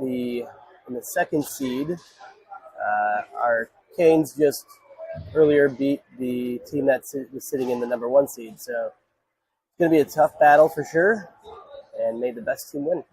in the second seed. Our Canes just earlier beat the team that was sitting in the number one seed. So it's going to be a tough battle for sure, and may the best team win.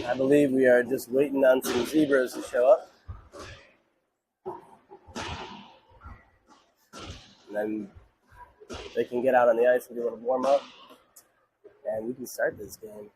I believe we are just waiting on some zebras to show up. And then they can get out on the ice and do a little warm up. And we can start this game.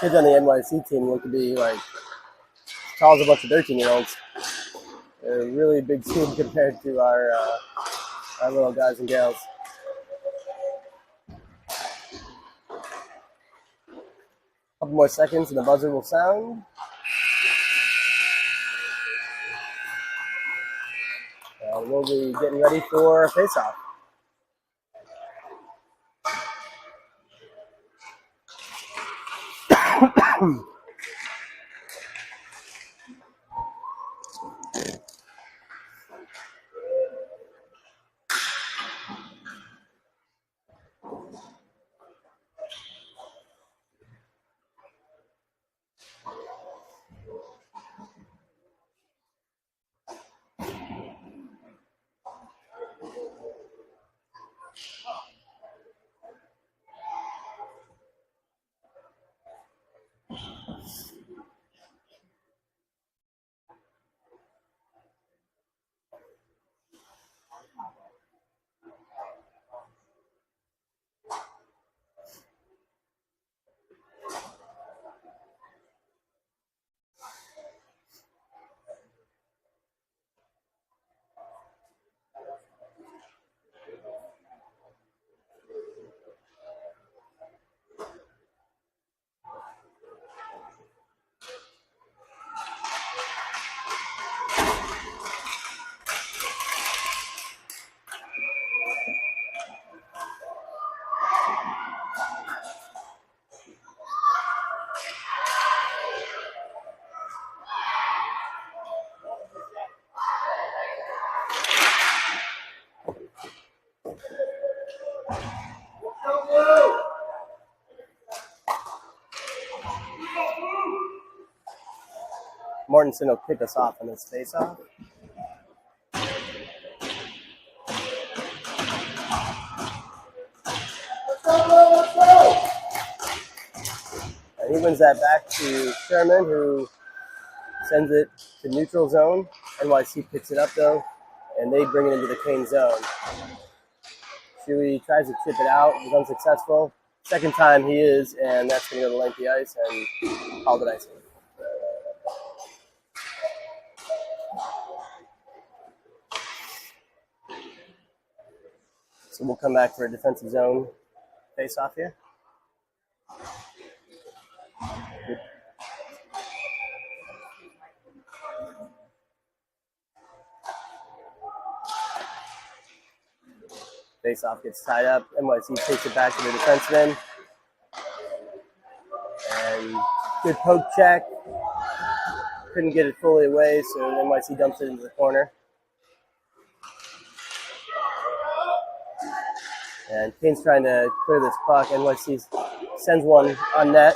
Kids on the NYC team look to be like as tall as a bunch of 13-year-olds. They're a really big team compared to our little guys and gals. Couple more seconds and the buzzer will sound. And we'll be getting ready for a face-off. Mortensen will kick us off on this face-off. And he wins that back to Sherman, who sends it to neutral zone. NYC picks it up, though, and they bring it into the Kane zone. Shuey tries to chip it out, was unsuccessful. Second time he is, and that's going to go to lengthy ice and called it icing. So we'll come back for a defensive zone face-off here. Face-off gets tied up. NYC takes it back to the defenseman. And good poke check. Couldn't get it fully away, so NYC dumps it into the corner. And Kane's trying to clear this puck. NYC sends one on net.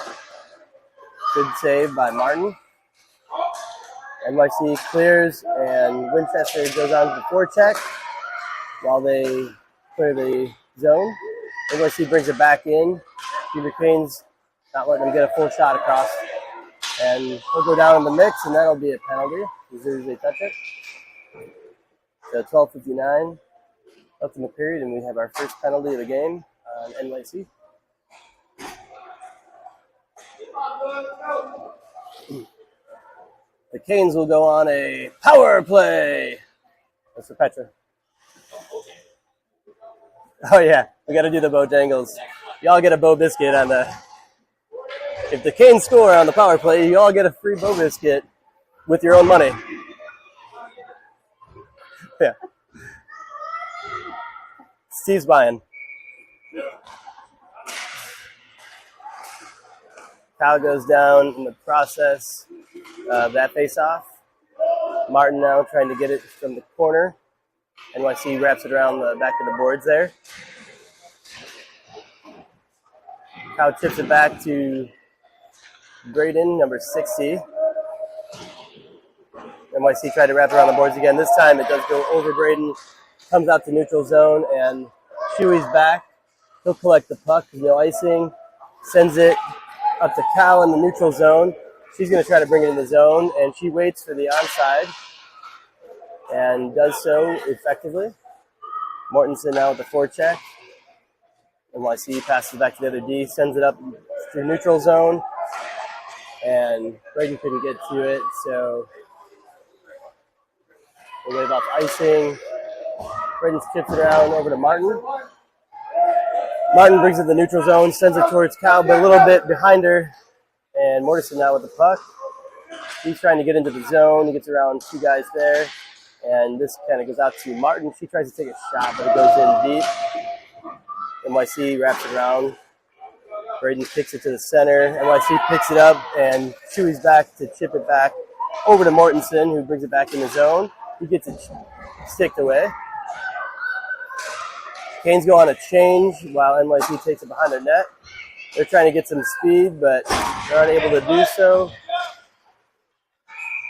Good save by Martin. NYC clears, and Winchester goes on to the forecheck while they clear the zone. NYC brings it back in. Peter Kane's not letting him get a full shot across. And he'll go down in the mix, and that'll be a penalty as soon as they touch it. So 12:59 left in the period, and we have our first penalty of the game on NYC. The Canes will go on a power play. That's for Petra. Oh yeah, we got to do the Bojangles. Y'all get a Bo Biscuit on the. If the Canes score on the power play, you all get a free Bo Biscuit with your own money. Yeah. Steve's buying. Kyle goes down in the process of that face-off. Martin now trying to get it from the corner. NYC wraps it around the back of the boards there. Kyle chips it back to Braden, number 60. NYC tried to wrap it around the boards again. This time it does go over Braden. Comes out to neutral zone, and Shuey's back. He'll collect the puck, no icing. Sends it up to Cal in the neutral zone. She's going to try to bring it in the zone, and she waits for the onside and does so effectively. Mortensen now with the forecheck. NYC passes it back to the other D, sends it up to neutral zone, and Braden couldn't get to it, so we'll wave off icing. Braden chips it around over to Martin. Martin brings it to the neutral zone, sends it towards Cal, but a little bit behind her. And Mortensen now with the puck. He's trying to get into the zone. He gets around two guys there. And this kind of goes out to Martin. She tries to take a shot, but it goes in deep. NYC wraps it around. Braden kicks it to the center. NYC picks it up, and Chewy's back to chip it back over to Mortensen, who brings it back in the zone. He gets it sticked away. Canes go on a change while NYC takes it behind their net. They're trying to get some speed, but they're unable to do so.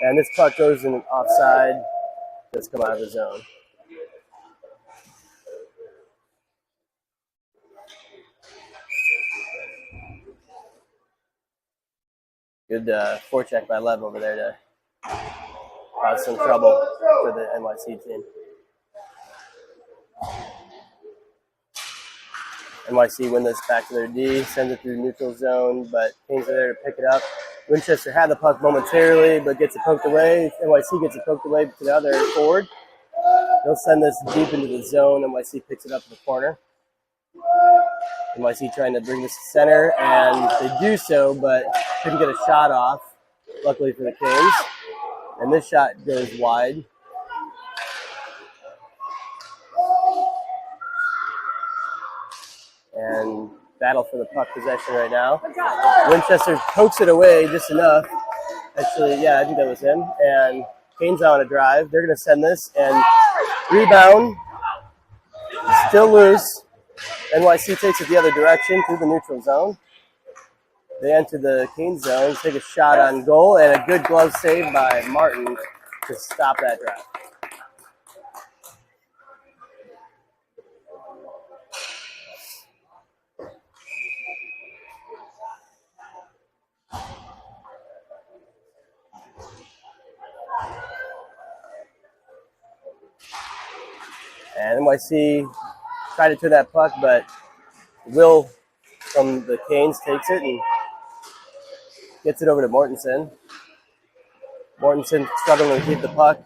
And this puck goes in offside. Let's come out of the zone. Good forecheck by Lev over there to cause some trouble for the NYC team. NYC win this back to their D, sends it through neutral zone, but Canes are there to pick it up. Winchester had the puck momentarily, but gets it poked away. NYC gets it poked away to the other forward. They'll send this deep into the zone. NYC picks it up in the corner. NYC trying to bring this to center, and they do so, but couldn't get a shot off, luckily for the Canes. And this shot goes wide. And battle for the puck possession right now. Winchester pokes it away just enough. Actually, yeah, I think that was him. And Canes on a drive. They're going to send this, and rebound. Still loose. NYC takes it the other direction through the neutral zone. They enter the Canes zone, take a shot on goal, and a good glove save by Martin to stop that drive. And NYC tried to turn that puck, but Will from the Canes takes it and gets it over to Mortensen. Mortensen struggling to keep the puck.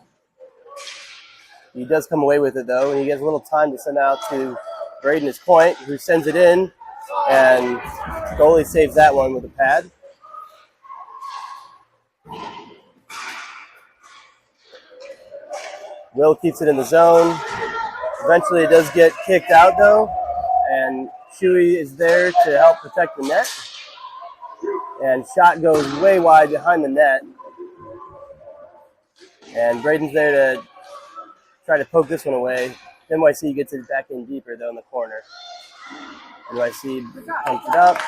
He does come away with it, though, and he gets a little time to send out to Braden his point, who sends it in, and goalie saves that one with a pad. Will keeps it in the zone. Eventually it does get kicked out, though, and Chewy is there to help protect the net. And shot goes way wide behind the net. And Braden's there to try to poke this one away. NYC gets it back in deeper, though, in the corner. NYC pumps it up,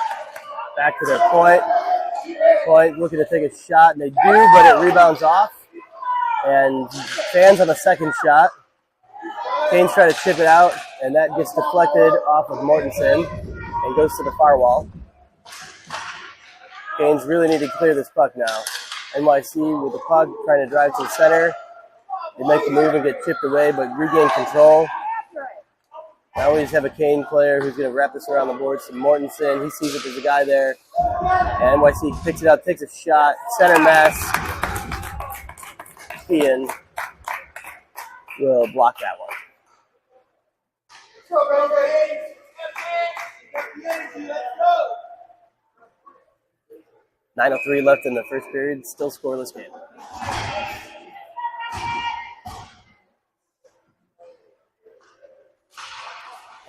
back to their point. Point looking to take a shot, and they do, but it rebounds off. And fans on the second shot. Canes try to chip it out, and that gets deflected off of Mortensen and goes to the far wall. Canes really need to clear this puck now. NYC with the puck trying to drive to the center. They make the move and get chipped away, but regain control. Now we just have a Cane player who's going to wrap this around the boards to Mortensen. He sees that there's a guy there. And NYC picks it up, takes a shot. Center mass. Ian will block that one. 9:03 left in the first period. Still scoreless game.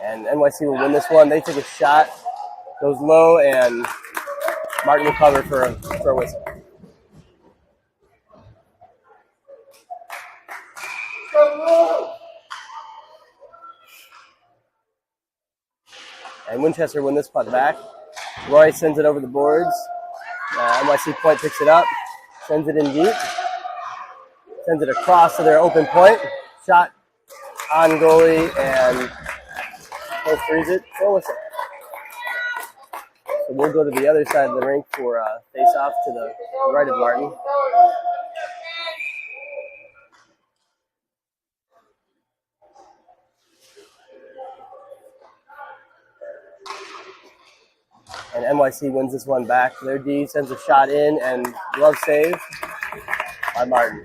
And NYC will win this one. They take a shot, goes low, and Martin will cover for a whistle. And Winchester win this puck back. Roy sends it over the boards. NYC point picks it up, sends it in deep, sends it across to their open point. Shot on goalie, and he'll freeze it for a whistle. So we'll go to the other side of the rink for a face-off to the right of Martin. And NYC wins this one back. Their D sends a shot in, and glove save by Martin.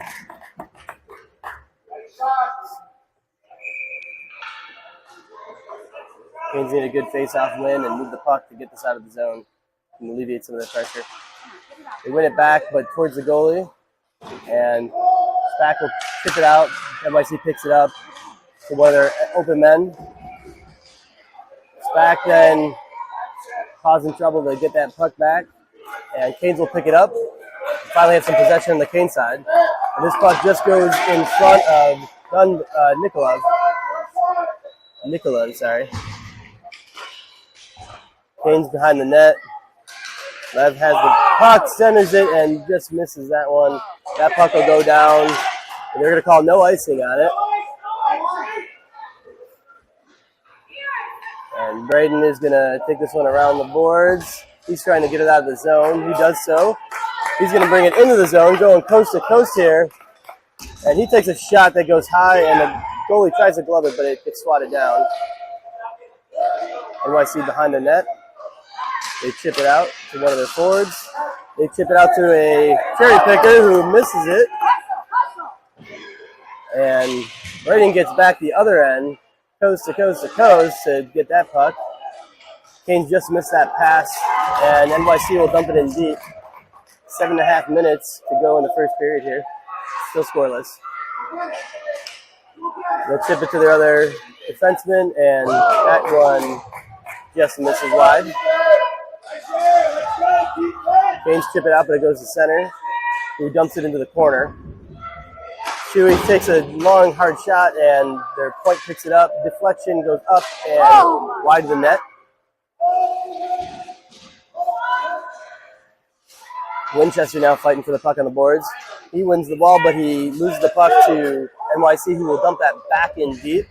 Canes need a good face-off win and move the puck to get this out of the zone and alleviate some of the pressure. They win it back, but towards the goalie. And SPAC will chip it out. NYC picks it up to one of their open men. SPAC then causing trouble to get that puck back. And Canes will pick it up. Finally have some possession on the Canes side. And this puck just goes in front of Nikolov, sorry. Canes behind the net. Lev has the puck, centers it, and just misses that one. That puck will go down. And they're going to call no icing on it. And Braden is going to take this one around the boards. He's trying to get it out of the zone. He does so. He's going to bring it into the zone, going coast to coast here. And he takes a shot that goes high, and the goalie tries to glove it, but it gets swatted down. NYC behind the net. They chip it out to one of their forwards. They chip it out to a cherry picker who misses it. And Braden gets back the other end, coast to coast to coast to get that puck. Canes just missed that pass, and NYC will dump it in deep. 7.5 minutes to go in the first period here. Still scoreless. They'll chip it to their other defenseman, and that one just misses wide. Canes chip it out, but it goes to center, who dumps it into the corner. Chewy takes a long, hard shot, and their point picks it up. Deflection goes up and wide of the net. Winchester now fighting for the puck on the boards. He wins the ball, but he loses the puck to NYC, who will dump that back in deep.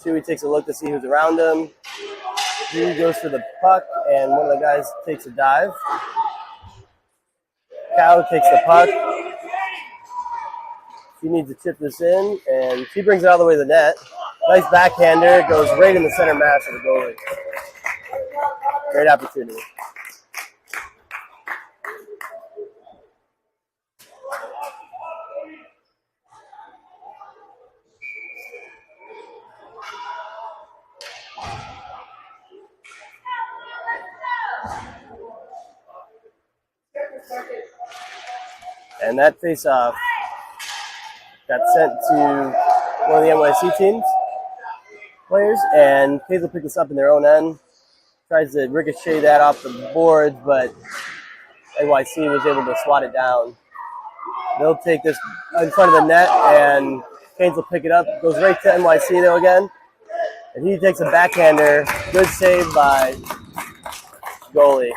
Chewy takes a look to see who's around him. He goes for the puck, and one of the guys takes a dive. Cow takes the puck. She needs to chip this in, and she brings it all the way to the net. Nice backhander. It goes right in the center mass of the goalie. Great opportunity. And that face-off got sent to one of the NYC teams players, and Canes will pick this up in their own end. Tries to ricochet that off the boards, but NYC was able to swat it down. They'll take this in front of the net, and Canes will pick it up. Goes right to NYC though again, and he takes a backhander. Good save by goalie.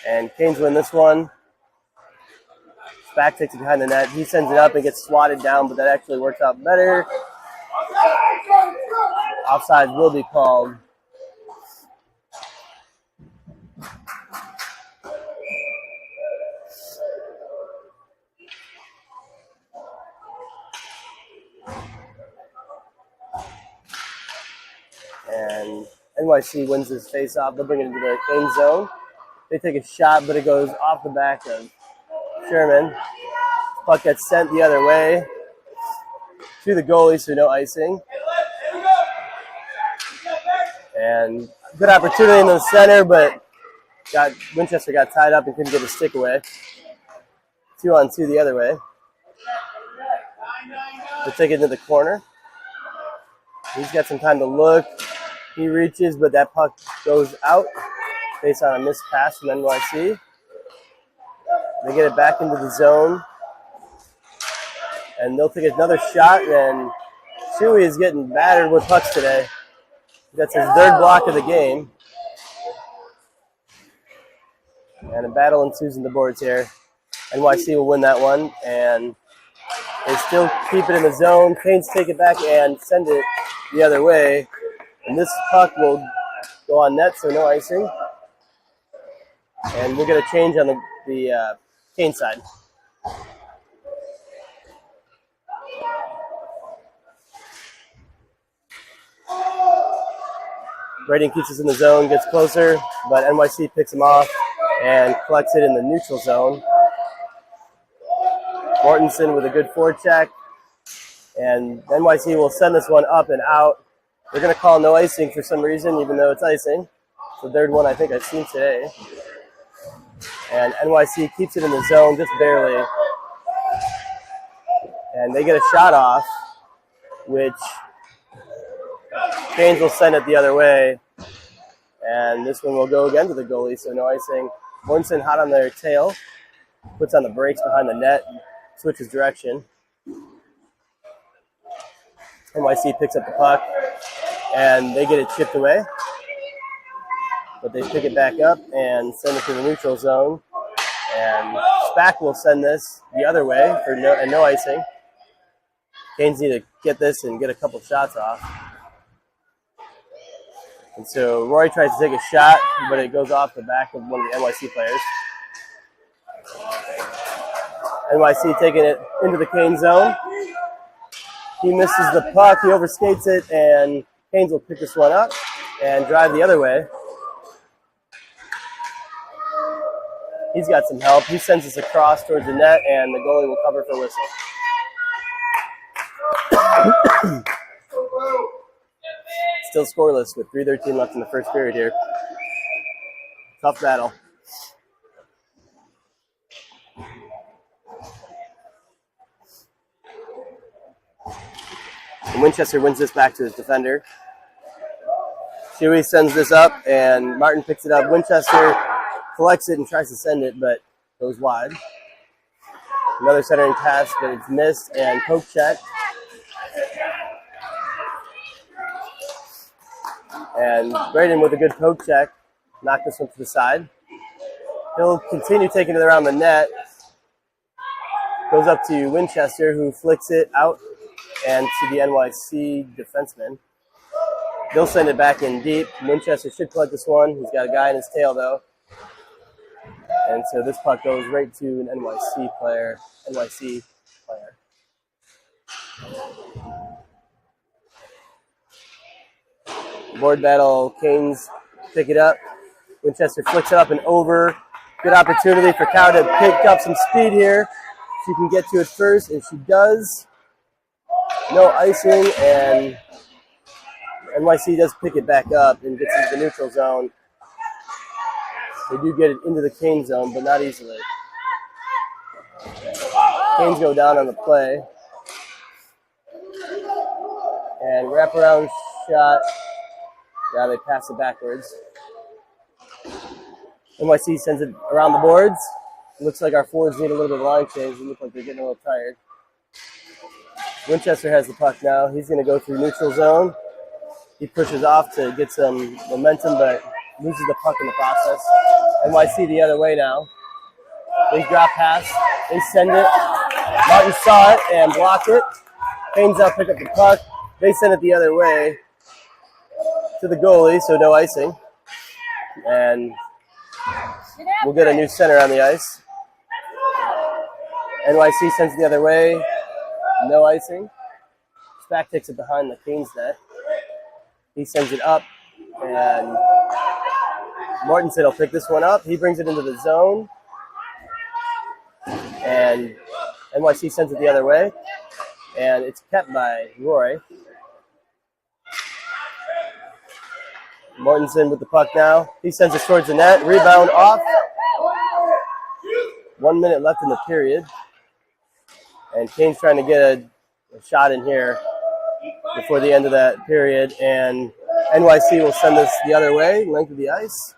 And Canes win this one. Spack takes it behind the net. He sends it up and gets swatted down, but that actually works out better. Offside will be called. And NYC wins this face-off. They'll bring it into the end zone. They take a shot, but it goes off the back of Sherman. Puck gets sent the other way to the goalie, so no icing. And good opportunity in the center, but Winchester got tied up and couldn't get a stick away. 2-on-2 the other way. They take it into the corner. He's got some time to look. He reaches, but that puck goes out based on a missed pass from NYC. They get it back into the zone. And they'll take another shot, and Chewy is getting battered with pucks today. That's his third block of the game. And a battle ensues in the boards here. NYC will win that one, and they still keep it in the zone. Canes take it back and send it the other way. And this puck will go on net, so no icing. And we'll get a change on the Cane side. Braden keeps us in the zone, gets closer, but NYC picks him off and collects it in the neutral zone. Mortensen with a good forecheck, and NYC will send this one up and out. They're going to call no icing for some reason, even though it's icing. It's the third one I think I've seen today. And NYC keeps it in the zone just barely. And they get a shot off, which Canes will send it the other way. And this one will go again to the goalie, so no icing. Mortensen hot on their tail, puts on the brakes behind the net, switches direction. NYC picks up the puck, and they get it chipped away. But they pick it back up and send it to the neutral zone. And Spack will send this the other way for no icing. Canes need to get this and get a couple shots off. And so Roy tries to take a shot, but it goes off the back of one of the NYC players. NYC taking it into the Canes zone. He misses the puck, he overskates it, and Canes will pick this one up and drive the other way. He's got some help. He sends us across towards the net, and the goalie will cover for a whistle. Still scoreless with 3:13 left in the first period here. Tough battle. And Winchester wins this back to his defender. Shuey sends this up, and Martin picks it up. Winchester collects it and tries to send it, but goes wide. Another centering pass, but it's missed, and poke check. And Braden with a good poke check, knocked this one to the side. He'll continue taking it around the net. Goes up to Winchester, who flicks it out and to the NYC defenseman. They'll send it back in deep. Winchester should collect this one. He's got a guy in his tail, though. And so this puck goes right to an NYC player. Board battle, Canes pick it up. Winchester flicks it up and over. Good opportunity for Cow to pick up some speed here. She can get to it first, and she does. No icing, and NYC does pick it back up and gets into the neutral zone. They do get it into the Canes zone, but not easily. Canes go down on the play. And wraparound shot. Yeah, they pass it backwards. NYC sends it around the boards. It looks like our forwards need a little bit of line change. They look like they're getting a little tired. Winchester has the puck now. He's going to go through neutral zone. He pushes off to get some momentum, but loses the puck in the process. NYC the other way now. They drop pass. They send it. Martin saw it and blocked it. Canes out, pick up the puck. They send it the other way to the goalie, so no icing. And we'll get a new center on the ice. NYC sends it the other way. No icing. Spack takes it behind the Canes net. He sends it up, and Mortensen will pick this one up. He brings it into the zone, and NYC sends it the other way, and it's kept by Roy. Mortensen with the puck now. He sends it towards the net. Rebound off. 1 minute left in the period. And Canes trying to get a shot in here before the end of that period. And NYC will send this the other way, length of the ice.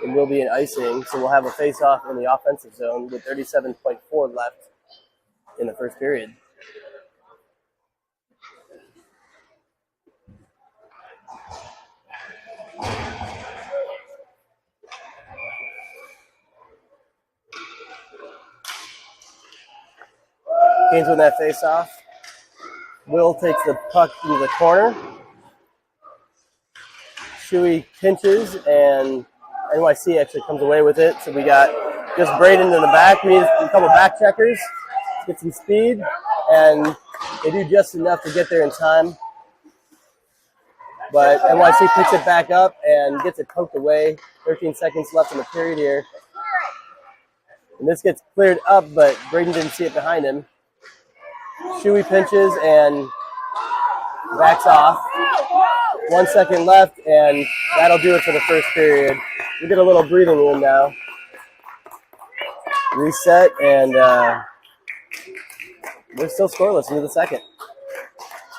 It will be an icing. So we'll have a face-off in the offensive zone with 37.4 left in the first period. Canes win that face-off. Will takes the puck into the corner. Shuey pinches, and NYC actually comes away with it. So we got just Braden in the back. We need a couple back checkers to get some speed, and they do just enough to get there in time. but NYC picks it back up and gets it poked away. 13 seconds left in the period here. And this gets cleared up, but Braden didn't see it behind him. Shuey pinches and backs off. 1 second left, and that'll do it for the first period. We get a little breathing room now. Reset, and we're still scoreless into the second.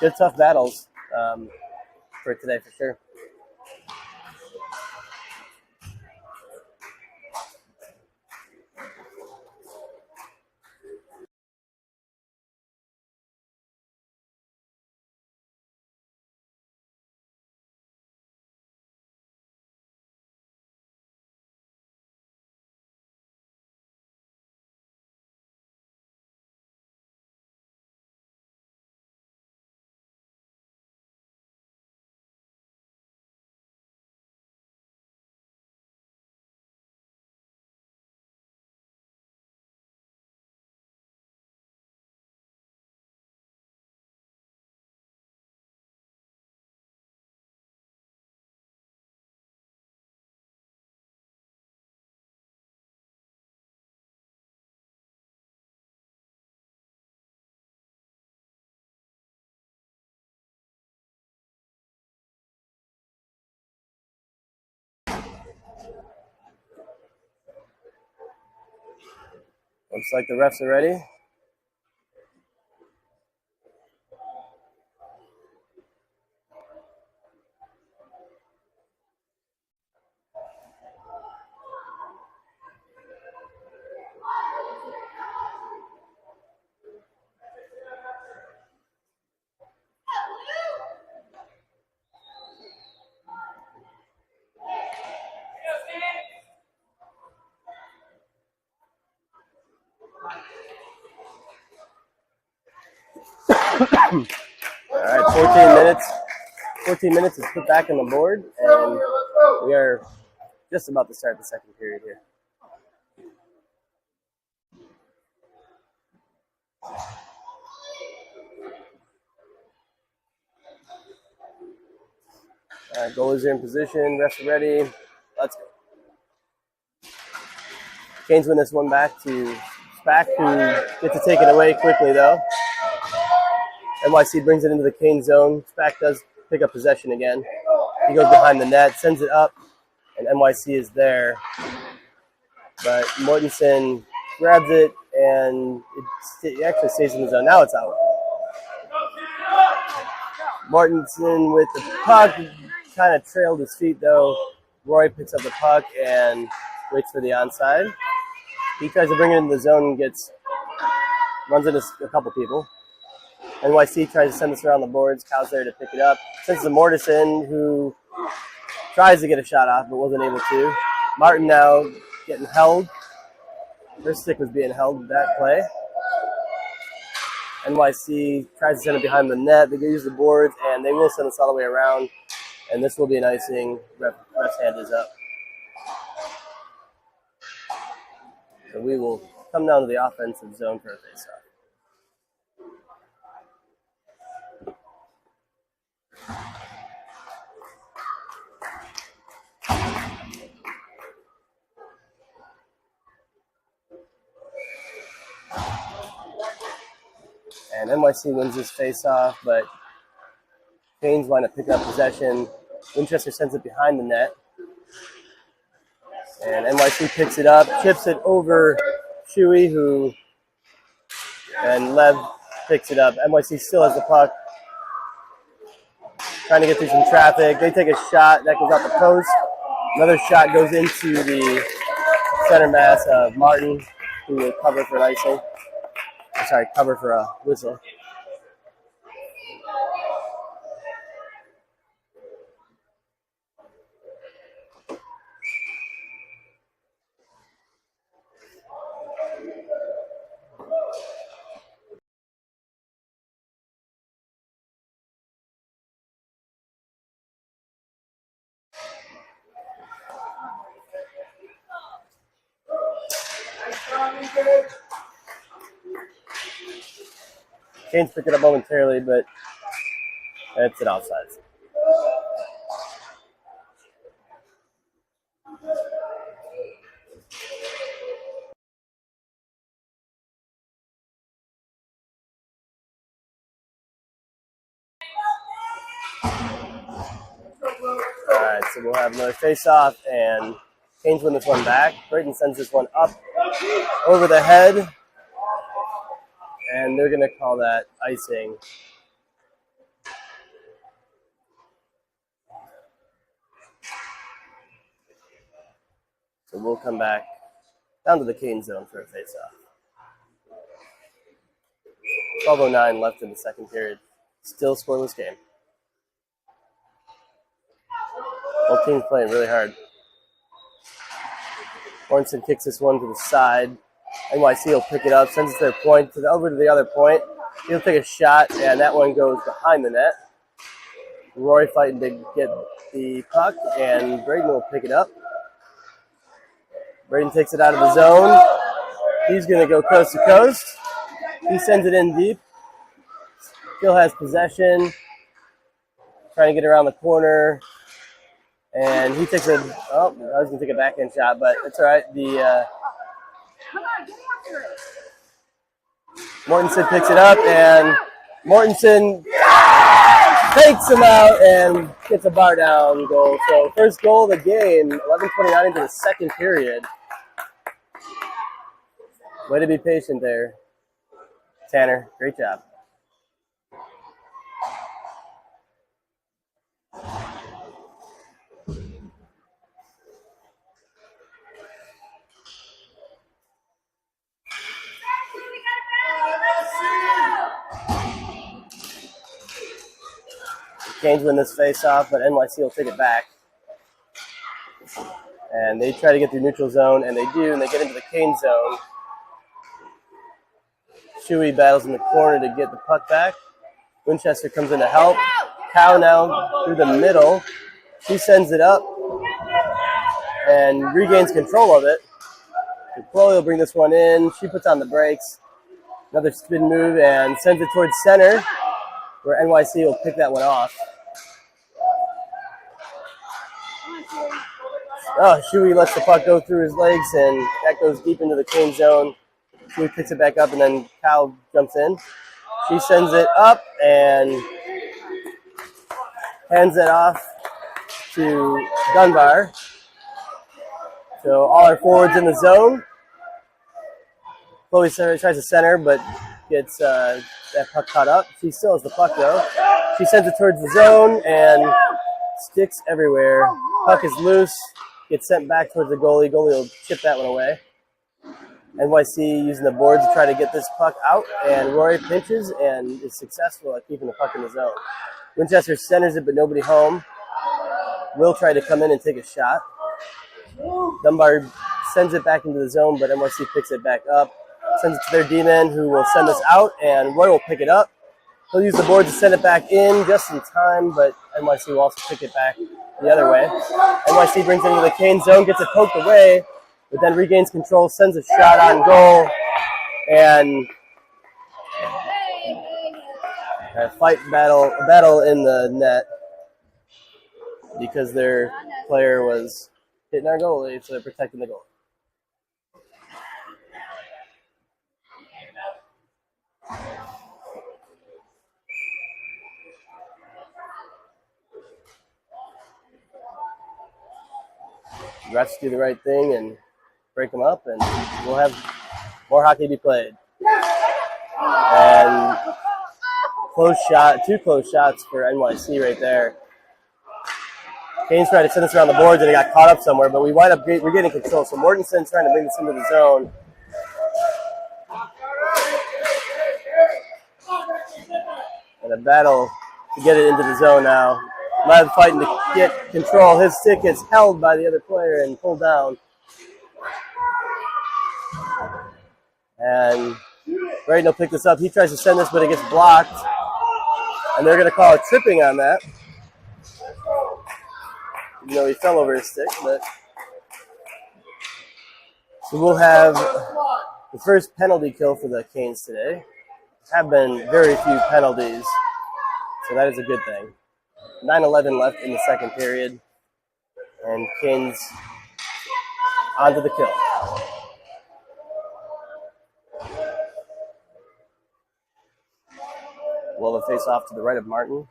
Good, tough battles for today, for sure. Looks like the refs are ready. All right, 14 minutes. 14 minutes is put back on the board, and we are just about to start the second period here. All right, goalies are in position, refs are ready. Let's go. Canes win this one back to Spack, who get to take it away quickly, though. NYC brings it into the Canes zone. Spack does pick up possession again. He goes behind the net, sends it up, and NYC is there. But Mortensen grabs it, and it actually stays in the zone. Now it's out. Mortensen with the puck, kind of trailed his feet, though. Roy picks up the puck and waits for the onside. He tries to bring it into the zone and runs into a couple people. NYC tries to send this around the boards. Cal's there to pick it up. Sends it to Mortensen, who tries to get a shot off but wasn't able to. Martin now getting held. Her stick was being held with that play. NYC tries to send it behind the net. They use the boards, and they will send this all the way around. And this will be an icing. Ref's hand is up. So we will come down to the offensive zone for a face-off. And NYC wins this face-off, but Canes wind up picking up possession. Winchester sends it behind the net. And NYC picks it up, chips it over Shuey, and Lev picks it up. NYC still has the puck. Trying to get through some traffic. They take a shot that goes out the post. Another shot goes into the center mass of Martin, who will cover for an icing. Cover for a whistle. Canes pick it up momentarily, but it's an offside. So we'll have another face-off, and Canes win this one back. Brayton sends this one up over the head, and they're going to call that icing. So we'll come back down to the Cane zone for a face-off. 12:09 left in the second period. Still scoreless game. Both teams playing really hard. Ornstein kicks this one to the side. NYC will pick it up, sends it to their point, over to the other point. He'll take a shot, and that one goes behind the net. Rory fighting to get the puck, and Braden will pick it up. Braden takes it out of the zone. He's going to go coast to coast. He sends it in deep. Still has possession. Trying to get around the corner. And he takes I was going to take a backhand shot, but it's all right. Mortensen picks it up, and Mortensen fakes him out and gets a bar down goal. So first goal of the game, 11:29 into the second period. Way to be patient there, Tanner. Great job. Canes win this face-off, but NYC will take it back. And they try to get through neutral zone, and they do, and they get into the Cane zone. Shuey battles in the corner to get the puck back. Winchester comes in to help. Cow now through the middle. She sends it up and regains control of it. Chloe will bring this one in. She puts on the brakes. Another spin move and sends it towards center, where NYC will pick that one off. Oh, Shuey lets the puck go through his legs, and that goes deep into the Cane zone. Shuey picks it back up, and then Cal jumps in. She sends it up and hands it off to Dunbar. So all our forwards in the zone. Chloe tries to center, but gets that puck caught up. She still has the puck, though. She sends it towards the zone, and sticks everywhere. Puck is loose. Gets sent back towards the goalie. Goalie will chip that one away. NYC using the boards to try to get this puck out, and Rory pinches and is successful at keeping the puck in the zone. Winchester centers it, but nobody home. Will try to come in and take a shot. Dunbar sends it back into the zone, but NYC picks it back up. Sends it to their D-man, who will send this out, and Roy will pick it up. He'll use the board to send it back in just in time, but NYC will also pick it back the other way. NYC brings it into the Cane zone, gets it poked away, but then regains control, sends a shot on goal, and a battle in the net because their player was hitting our goalie, so they're protecting the goal. Refs do the right thing and break them up, and we'll have more hockey be played. And two close shots for NYC right there. Canes tried to send us around the boards, and it got caught up somewhere, but we're getting control. So Mortensen's trying to bring this into the zone. And a battle to get it into the zone now. Lev fighting to get control. His stick is held by the other player and pulled down. And Braden will pick this up. He tries to send this, but it gets blocked. And they're going to call it tripping on that. Even though he fell over his stick. But so we'll have the first penalty kill for the Canes today. Have been very few penalties, so that is a good thing. 9:11 left in the second period, and Canes onto the kill. Will the face off to the right of Martin.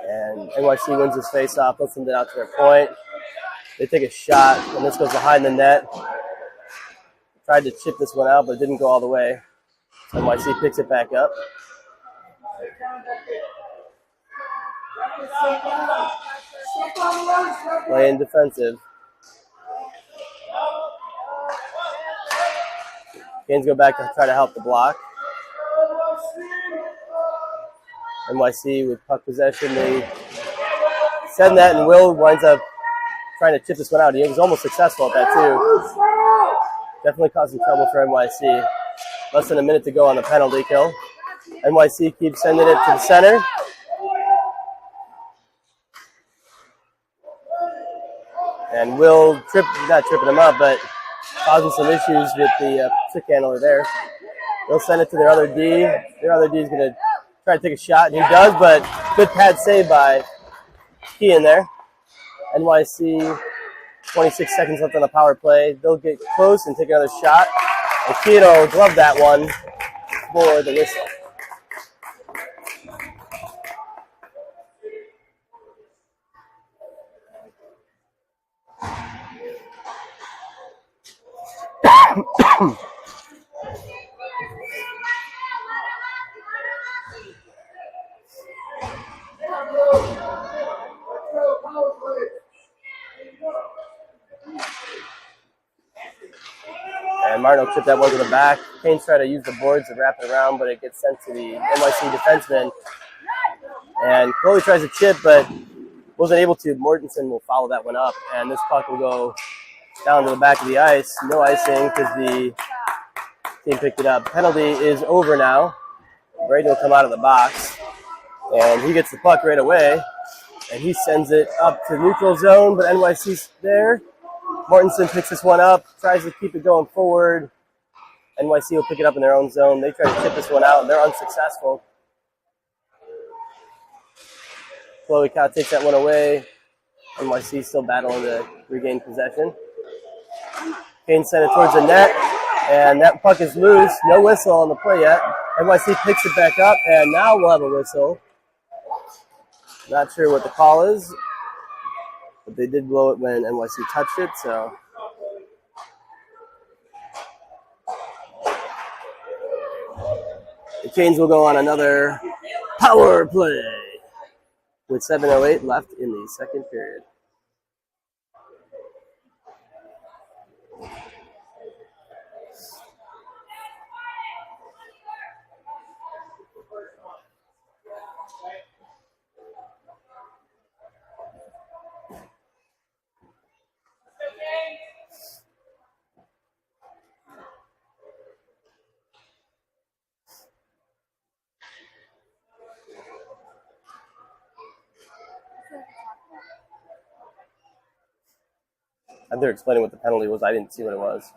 And NYC wins this face-off, lets them out to their point. They take a shot, and this goes behind the net. Tried to chip this one out, but it didn't go all the way. NYC picks it back up. Playing defensive. Canes go back to try to help the block. NYC with puck possession. They send that, and Will winds up trying to chip this one out. He was almost successful at that, too. Definitely causing trouble for NYC. Less than a minute to go on the penalty kill. NYC keeps sending it to the center. And Will not tripping him up, but causing some issues with the stick handler there. They'll send it to their other D. Their other D is going to try to take a shot, and he does, but good pad save by Kean there. NYC, 26 seconds left on the power play. They'll get close and take another shot. And Kean will glove that one for the whistle. And Martin will chip that one to the back. Canes try to use the boards to wrap it around, but it gets sent to the NYC defenseman. And Chloe tries to chip, but wasn't able to. Mortensen will follow that one up, and this puck will go down to the back of the ice. No icing because the team picked it up. Penalty is over now. Braden will come out of the box, and he gets the puck right away, and he sends it up to neutral zone, but NYC's there. Mortensen picks this one up, tries to keep it going forward. NYC will pick it up in their own zone. They try to chip this one out, and they're unsuccessful. Chloe Cow takes that one away. NYC still battling to regain possession. Kane sent it towards the net, and that puck is loose. No whistle on the play yet. NYC picks it back up, and now we'll have a whistle. Not sure what the call is, but they did blow it when NYC touched it, so. The Canes will go on another power play with 7:08 left in the second period. They're explaining what the penalty was. I didn't see what it was.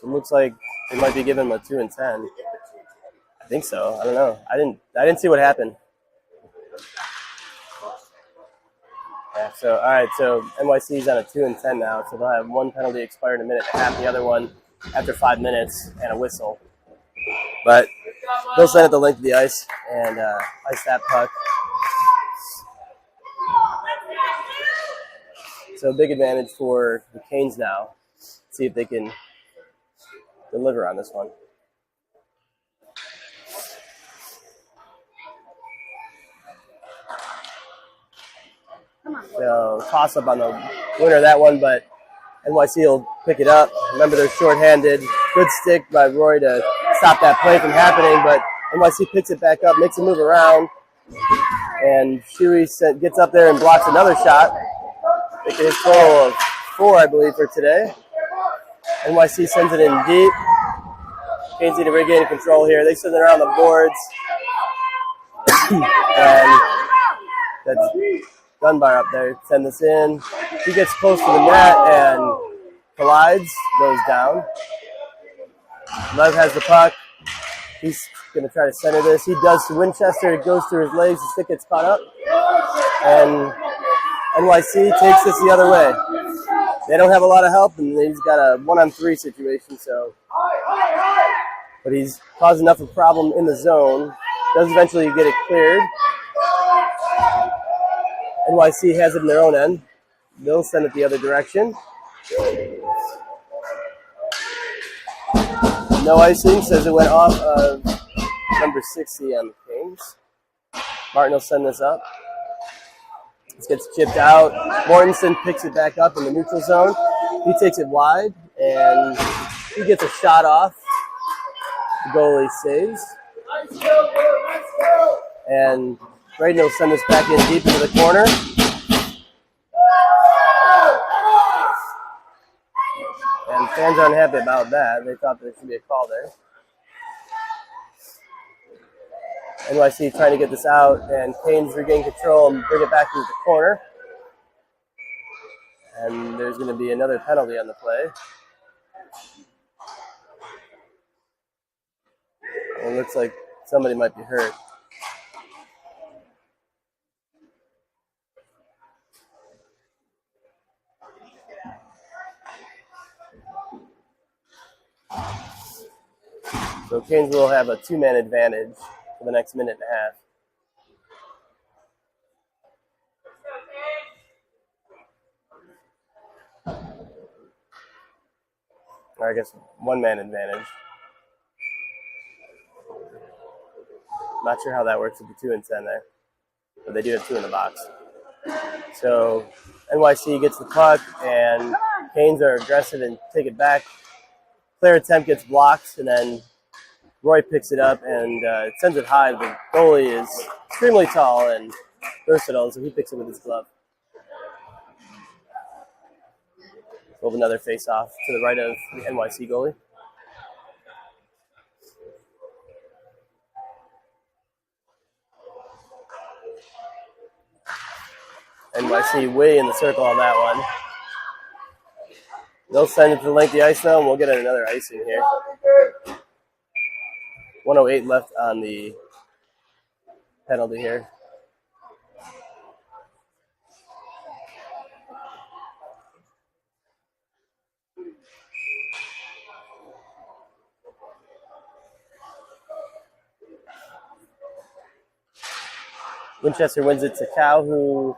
So it looks like they might be giving him a 2 and 10. I think so. I don't know. I didn't see what happened. Yeah. So all right. So NYC's on a 2 and 10 now. So they'll have one penalty expire in a minute and a half. The other one after 5 minutes and a whistle. But they'll send it the length of the ice and ice that puck. So big advantage for the Canes now. See if they can deliver on this one. So toss up on the winner of that one, but NYC will pick it up. Remember, they're shorthanded. Good stick by Roy to stop that play from happening, but NYC picks it back up, makes a move around, and Shuey gets up there and blocks another shot. Making his total of 4, I believe, for today. NYC sends it in deep. Canes need to regain control here. They send it around the boards. And gun bar up there. Send this in. He gets close to the net and collides, goes down. Lev has the puck. He's going to try to center this. He does to Winchester. It goes through his legs. The stick gets caught up. And NYC takes this the other way. They don't have a lot of help, and he's got a 1-on-3 situation. But he's caused enough of a problem in the zone. Does eventually get it cleared. NYC has it in their own end. They'll send it the other direction. No icing, says it went off of number 60 on the Canes. Martin will send this up. This gets chipped out. Mortensen picks it back up in the neutral zone. He takes it wide, and he gets a shot off. The goalie saves. And Braden will send this back in deep into the corner. And fans aren't happy about that. They thought there should be a call there. NYC trying to get this out, and Canes regain control and bring it back into the corner. And there's going to be another penalty on the play. It looks like somebody might be hurt. So Canes will have a 2-man advantage for the next minute and a half. Or I guess 1-man advantage. Not sure how that works with the 2 and 10 there. But they do have 2 in the box. So NYC gets the puck, and Canes are aggressive and take it back. Clear attempt gets blocked, and then Roy picks it up and sends it high. The goalie is extremely tall and versatile, so he picks it with his glove. We'll have another face-off to the right of the NYC goalie. NYC way in the circle on that one. They'll send it to the length of the ice now, and we'll get another icing here. 1:08 left on the penalty here. Winchester wins it to Cow, who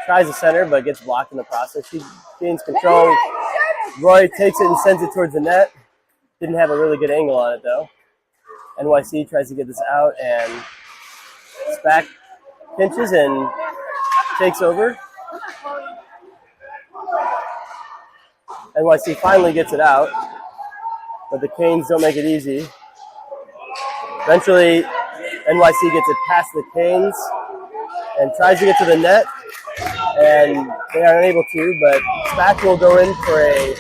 tries to center but gets blocked in the process. He gains control. Roy takes it and sends it towards the net. Didn't have a really good angle on it, though. NYC tries to get this out, and Spack pinches and takes over. NYC finally gets it out, but the Canes don't make it easy. Eventually, NYC gets it past the Canes and tries to get to the net, and they are unable to, but Spack will go in for a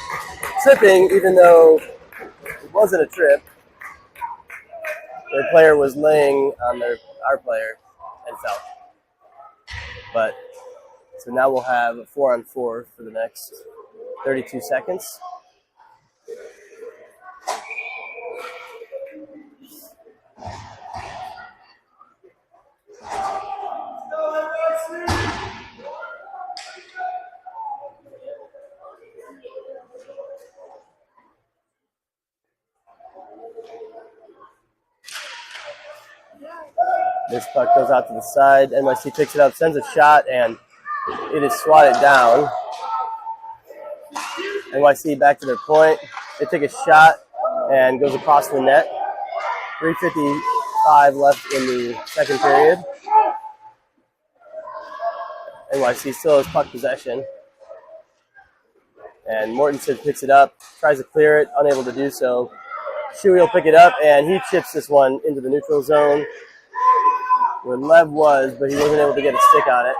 tripping, even though it wasn't a trip. Their player was laying on our player and fell. But so now we'll have a 4-on-4 for the next 32 seconds. This puck goes out to the side. NYC picks it up, sends a shot, and it is swatted down. NYC back to their point. They take a shot and goes across the net. 3:55 left in the second period. NYC still has puck possession. And Mortensen picks it up, tries to clear it, unable to do so. Shuey will pick it up, and he chips this one into the neutral zone where Lev was, but he wasn't able to get a stick on it.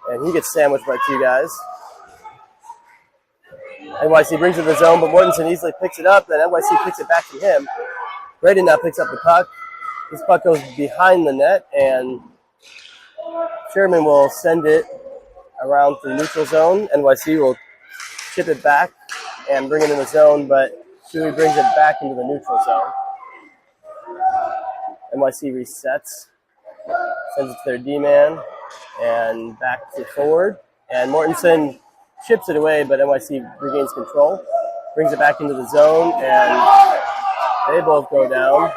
And he gets sandwiched by 2 guys. NYC brings it to the zone, but Mortensen easily picks it up, then NYC picks it back from him. Braden now picks up the puck. This puck goes behind the net, and Sherman will send it around to the neutral zone. NYC will chip it back and bring it in the zone, but Shuey brings it back into the neutral zone. NYC resets, sends it to their D-man, and back to forward. And Mortensen chips it away, but NYC regains control, brings it back into the zone, and they both go down.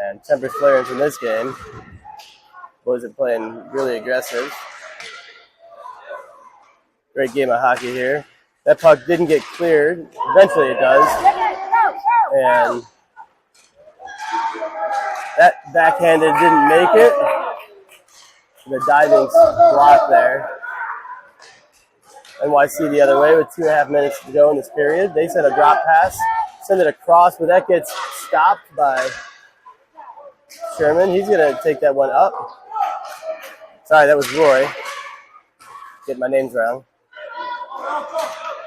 And temper flares in this game. Boys are playing really aggressive. Great game of hockey here. That puck didn't get cleared. Eventually it does. And that backhanded didn't make it. The diving block there. NYC the other way with 2.5 minutes to go in this period. They send a drop pass, send it across, but that gets stopped by Sherman. He's going to take that one up. Sorry, that was Roy. Get my names wrong.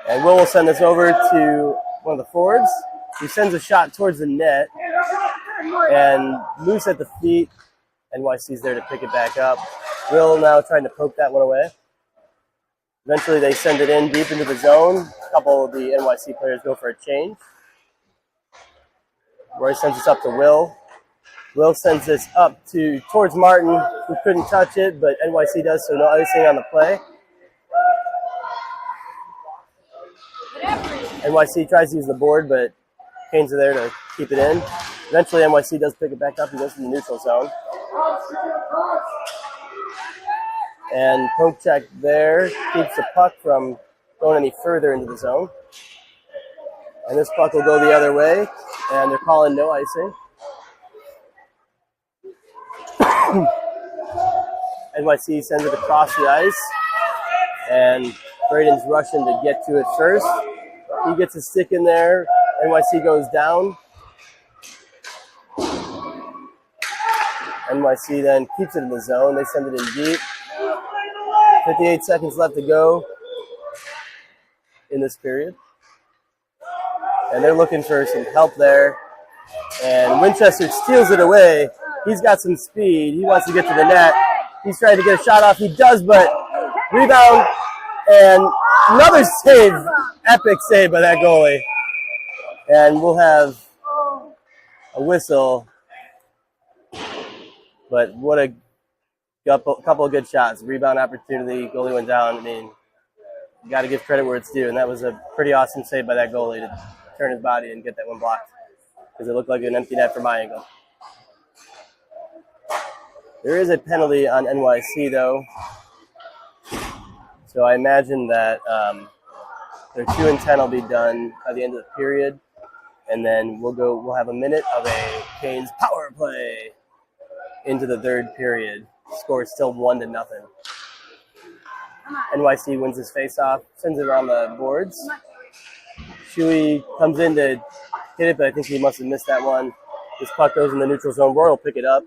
And Will send this over to one of the forwards. He sends a shot towards the net. And loose at the feet. NYC's there to pick it back up. Will now trying to poke that one away. Eventually they send it in deep into the zone. A couple of the NYC players go for a change. Roy sends this up to Will. Will sends this up towards Martin, who couldn't touch it, but NYC does, so no icing on the play. NYC tries to use the board, but Canes are there to keep it in. Eventually NYC does pick it back up and goes to the neutral zone. And poke check there keeps the puck from going any further into the zone. And this puck will go the other way, and they're calling no icing. NYC sends it across the ice, and Braden's rushing to get to it first. He gets a stick in there. NYC goes down. NYC then keeps it in the zone. They send it in deep. 58 seconds left to go in this period. And they're looking for some help there. And Winchester steals it away. He's got some speed. He wants to get to the net. He's trying to get a shot off. He does, but rebound and another save. Epic save by that goalie. And we'll have a whistle. But what a couple of good shots. Rebound opportunity. Goalie went down. I mean, you got to give credit where it's due. And that was a pretty awesome save by that goalie to turn his body and get that one blocked. Because it looked like an empty net from my angle. There is a penalty on NYC, though. So I imagine that their 2 and 10 will be done by the end of the period. And then we'll have a minute of a Canes power play into the third period. Score is still 1-0. NYC wins his face-off, sends it around the boards. Shuey comes in to hit it, but I think he must have missed that one. This puck goes in the neutral zone. Roy will pick it up.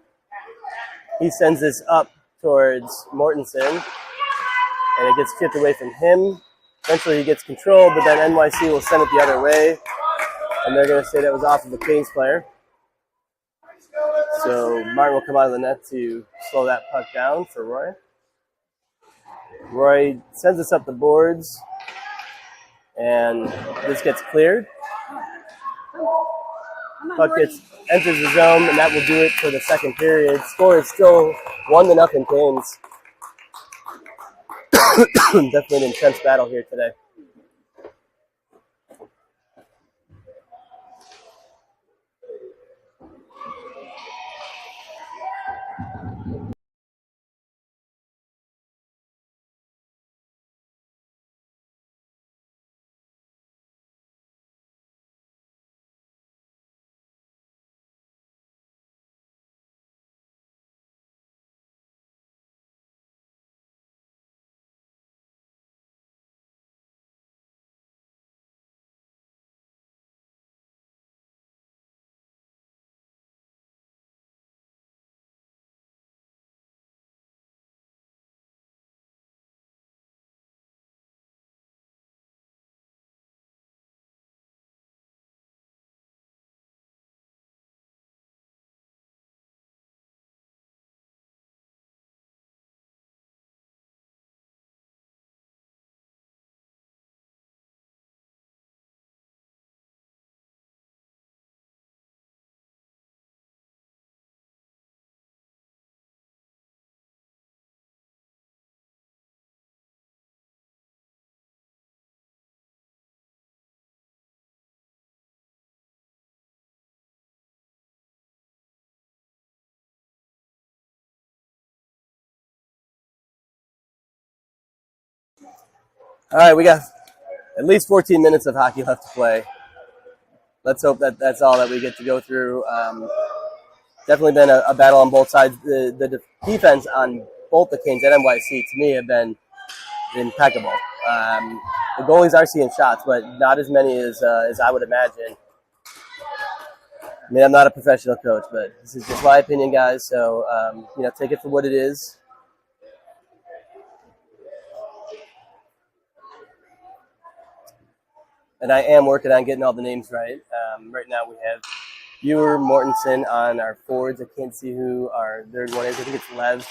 He sends this up towards Mortensen, and it gets chipped away from him. Eventually he gets control, but then NYC will send it the other way, and they're going to say that was off of the Canes player. So Martin will come out of the net to slow that puck down for Roy. Roy sends this up the boards, and this gets cleared. Puck enters the zone, and that will do it for the second period. Score is still 1-0 Canes. Definitely an intense battle here today. All right, we got at least 14 minutes of hockey left to play. Let's hope that that's all that we get to go through. Definitely been a battle on both sides. The defense on both the Canes and NYC, to me, have been impeccable. The goalies are seeing shots, but not as many as I would imagine. I mean, I'm not a professional coach, but this is just my opinion, guys. So, take it for what it is. And I am working on getting all the names right. Right now we have Ewer, Mortensen on our forwards. I can't see who our third one is. I think it's Lev.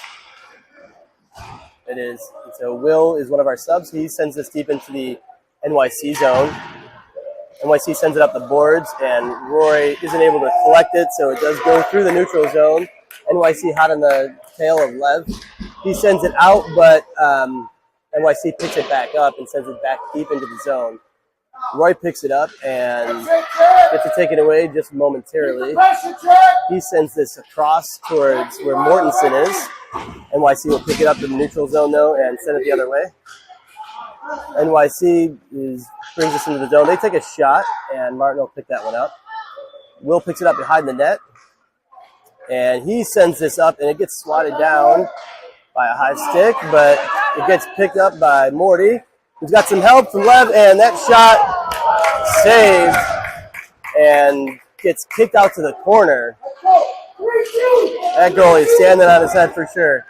It is. And so Will is one of our subs. He sends this deep into the NYC zone. NYC sends it up the boards, and Roy isn't able to collect it, so it does go through the neutral zone. NYC hot on the tail of Lev. He sends it out, but NYC picks it back up and sends it back deep into the zone. Roy picks it up and gets to take it away just momentarily. He sends this across towards where Mortensen is. NYC will pick it up in the neutral zone, though, and send it the other way. NYC brings us into the zone. They take a shot, and Martin will pick that one up. Will picks it up behind the net, and he sends this up, and it gets swatted down by a high stick, but it gets picked up by Morty, who's got some help from Lev, and that shot saved and gets kicked out to the corner. That goalie is standing on his head for sure.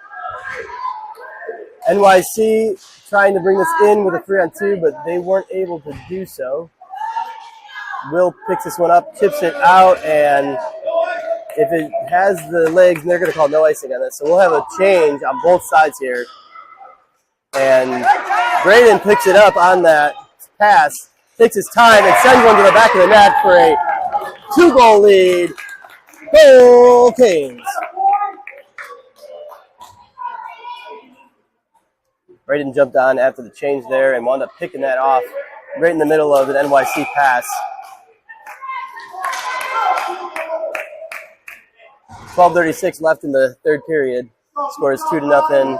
NYC trying to bring this in with a 3-on-2, but they weren't able to do so. Will picks this one up, chips it out, and if it has the legs, they're going to call no icing on this. So we'll have a change on both sides here. And Braden picks it up on that pass, takes his time, and sends one to the back of the net for a 2-goal lead. Goal Canes. Braden jumped on after the change there and wound up picking that off right in the middle of an NYC pass. 12:36 left in the third period. Scores 2-0,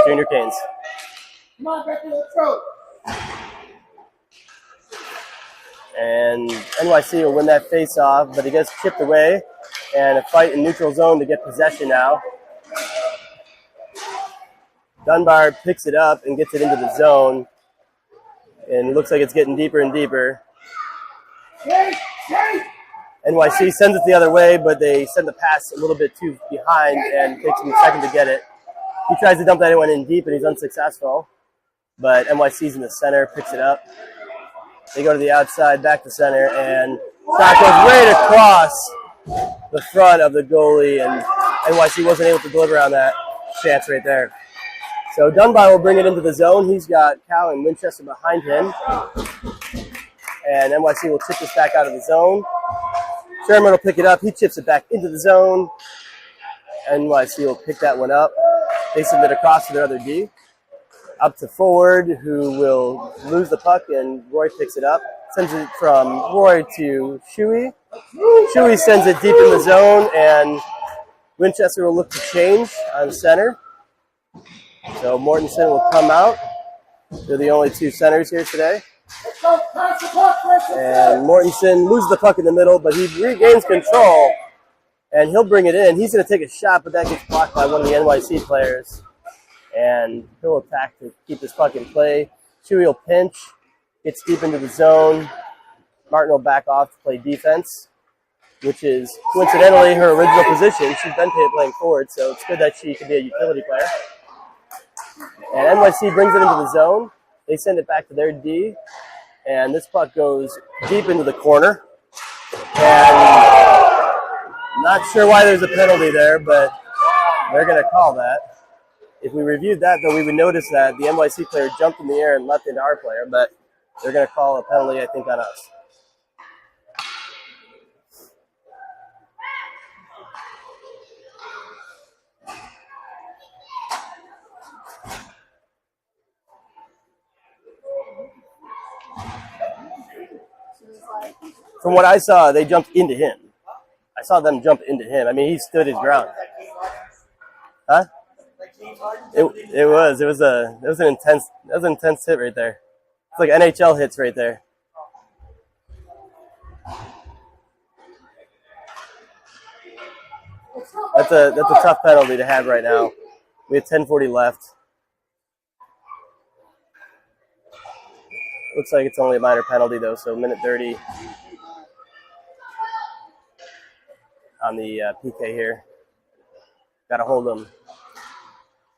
Junior Canes. Come on, back to the throat. And NYC will win that face-off, but he gets chipped away, and a fight in neutral zone to get possession now. Dunbar picks it up and gets it into the zone, and it looks like it's getting deeper and deeper. NYC sends it the other way, but they send the pass a little bit too behind, and it takes him a second to get it. He tries to dump that one in deep, and he's unsuccessful. But NYC's in the center, picks it up. They go to the outside, back to center, and shot goes right across the front of the goalie, and NYC wasn't able to deliver on that chance right there. So Dunbar will bring it into the zone. He's got Cal and Winchester behind him. And NYC will chip this back out of the zone. Sherman will pick it up. He chips it back into the zone. NYC will pick that one up. They send it across to their other D. Up to forward, who will lose the puck, and Roy picks it up. Sends it from Roy to Shuey. Shuey sends it deep in the zone, and Winchester will look to change on center. So Mortensen will come out. They're the only two centers here today. And Mortensen loses the puck in the middle, but he regains control, and he'll bring it in. He's going to take a shot, but that gets blocked by one of the NYC players. And he'll attack to keep this puck in play. Chewy will pinch, gets deep into the zone. Martin will back off to play defense, which is coincidentally her original position. She's been playing forward, so it's good that she can be a utility player. And NYC brings it into the zone. They send it back to their D, and this puck goes deep into the corner. And not sure why there's a penalty there, but they're going to call that. If we reviewed that, though, we would notice that the NYC player jumped in the air and leapt into our player, but they're going to call a penalty, I think, on us. From what I saw, they jumped into him. I saw them jump into him. I mean, he stood his ground. Huh? It was an intense hit right there. It's like NHL hits right there. That's a tough penalty to have right now. We have 10:40 left. Looks like it's only a minor penalty though, so minute 30 on the PK here. Got to hold them.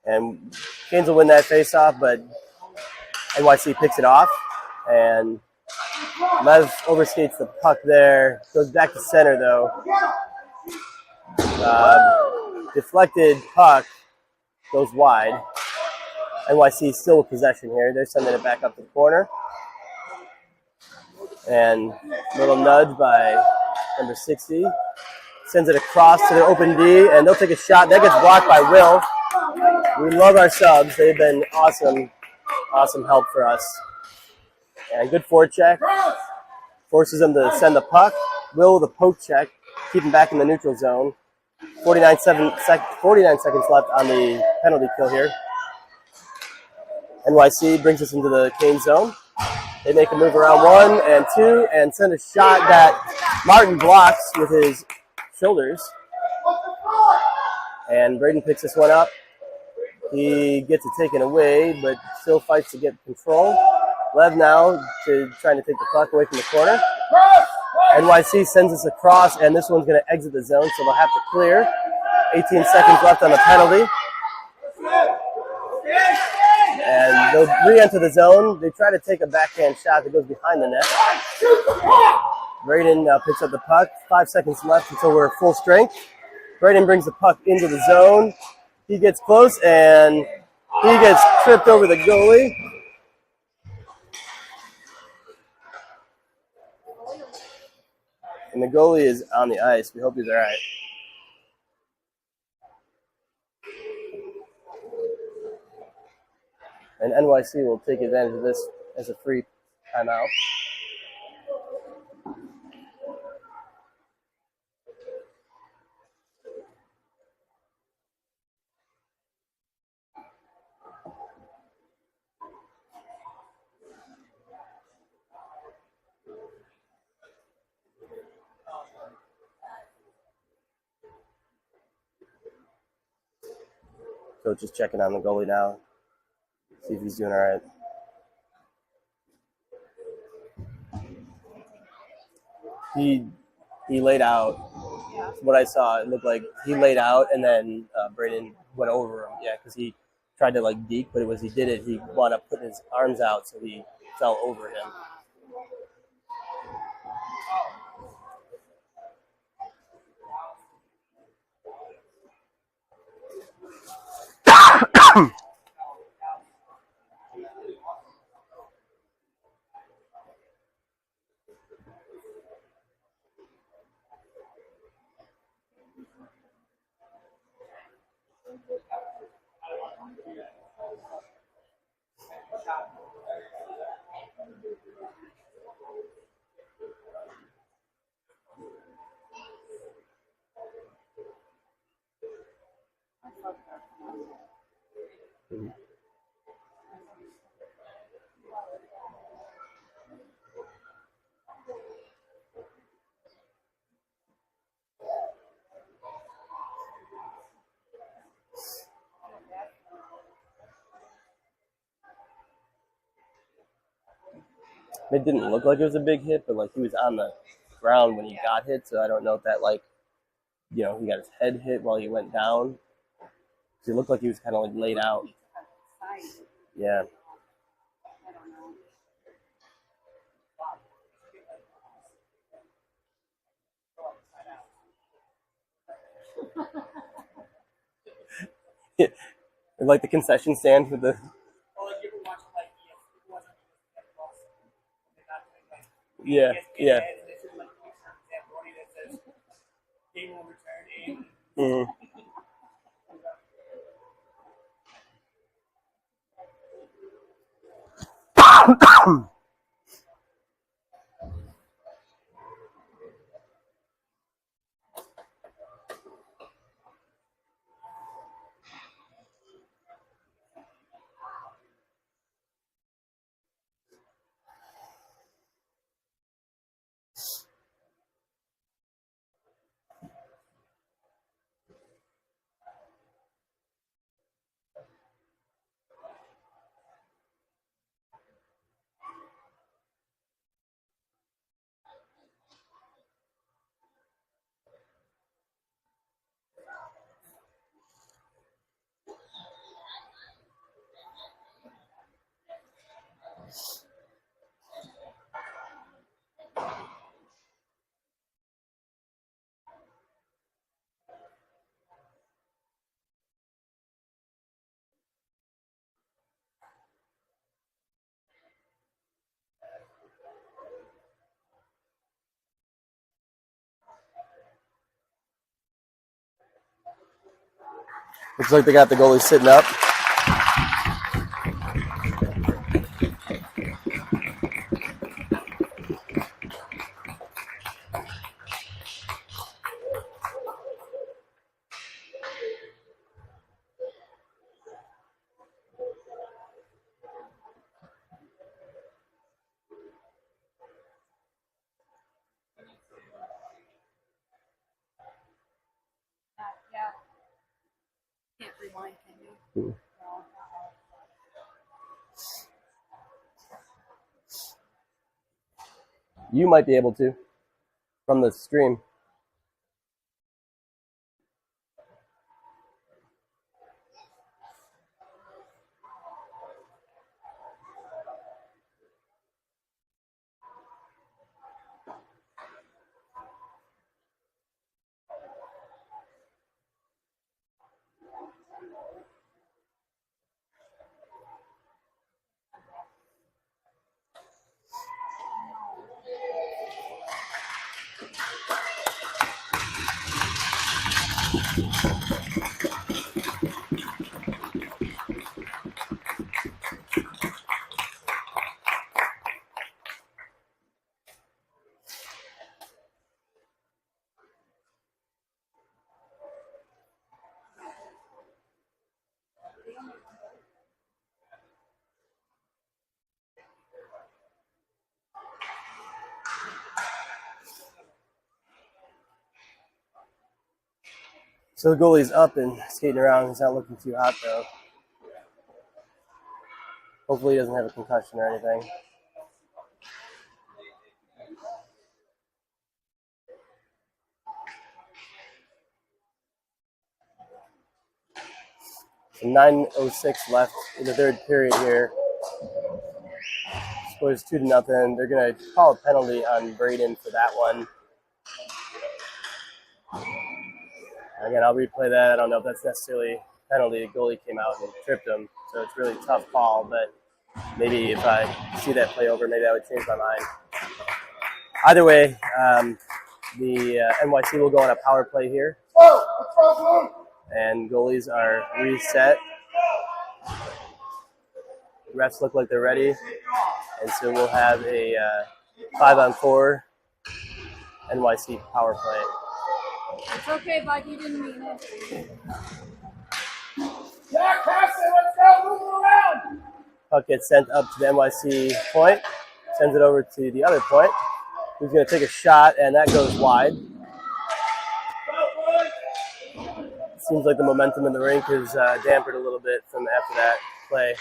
And Canes will win that faceoff, but NYC picks it off. And Lev overskates the puck there. Goes back to center, though. Deflected puck goes wide. NYC still with possession here. They're sending it back up to the corner. And a little nudge by number 60. Sends it across to the open D, and they'll take a shot. That gets blocked by Will. We love our subs. They've been awesome help for us. And good forecheck. Forces them to send the puck. Will with a poke check. Keep him back in the neutral zone. 49 seconds left on the penalty kill here. NYC brings us into the Cane zone. They make a move around 1 and 2 and send a shot that Martin blocks with his shoulders. And Braden picks this one up. He gets it taken away, but still fights to get control. Lev now trying to take the puck away from the corner. NYC sends us across, and this one's going to exit the zone, so they'll have to clear. 18 seconds left on the penalty. And they'll re-enter the zone. They try to take a backhand shot that goes behind the net. Braden picks up the puck. 5 seconds left until we're full strength. Braden brings the puck into the zone. He gets close, and he gets tripped over the goalie. And the goalie is on the ice. We hope he's all right. And NYC will take advantage of this as a free timeout. Coach is checking on the goalie now. See if he's doing all right. He laid out. What I saw, it looked like he laid out, and then Braden went over him. Yeah, because he tried to like deke, but he wound up putting his arms out, so he fell over him. It didn't look like it was a big hit, but like he was on the ground when he got hit, so I don't know if that he got his head hit while he went down. He looked like he was kind of like laid out. Yeah. Like the concession stand with the. Yeah, yeah. Mm-hmm. Looks like they got the goalie sitting up. Yeah. Can't rewind, can you? You might be able to from the stream. So the goalie's up and skating around. He's not looking too hot though. Hopefully he doesn't have a concussion or anything. So 9:06 left in the third period here. Scores 2-0. They're gonna call a penalty on Braden for that one. Again, I'll replay that. I don't know if that's necessarily a penalty. The goalie came out and tripped him, so it's a really tough call. But maybe if I see that play over, maybe I would change my mind. Either way, the NYC will go on a power play here, and goalies are reset. Refs look like they're ready, and so we'll have a 5-on-4 NYC power play. It's okay, Mike. You didn't mean it. Jack, pass it. Let's go. Move around. Puck gets sent up to the NYC point, sends it over to the other point, who's going to take a shot, and that goes wide. Seems like the momentum in the rink is dampened a little bit from after that play.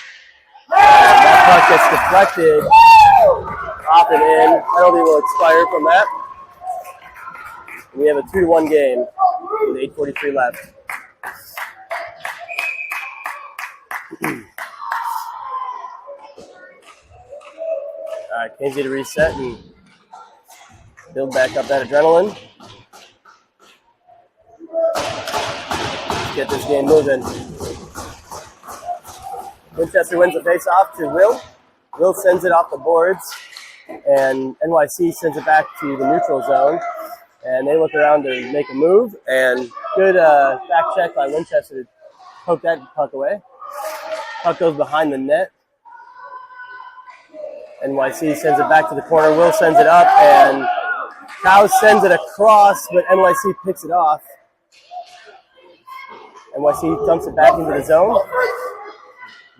And that puck gets deflected off and in. Penalty will expire from that. And we have a 2-1 game with 8:43 left. All right, Canes need to reset and build back up that adrenaline. Get this game moving. Winchester wins the face-off to Will. Will sends it off the boards, and NYC sends it back to the neutral zone. And they look around to make a move, and good back check by Winchester to poke that puck away. Puck goes behind the net. NYC sends it back to the corner. Will sends it up, and Cow sends it across, but NYC picks it off. NYC dumps it back into the zone.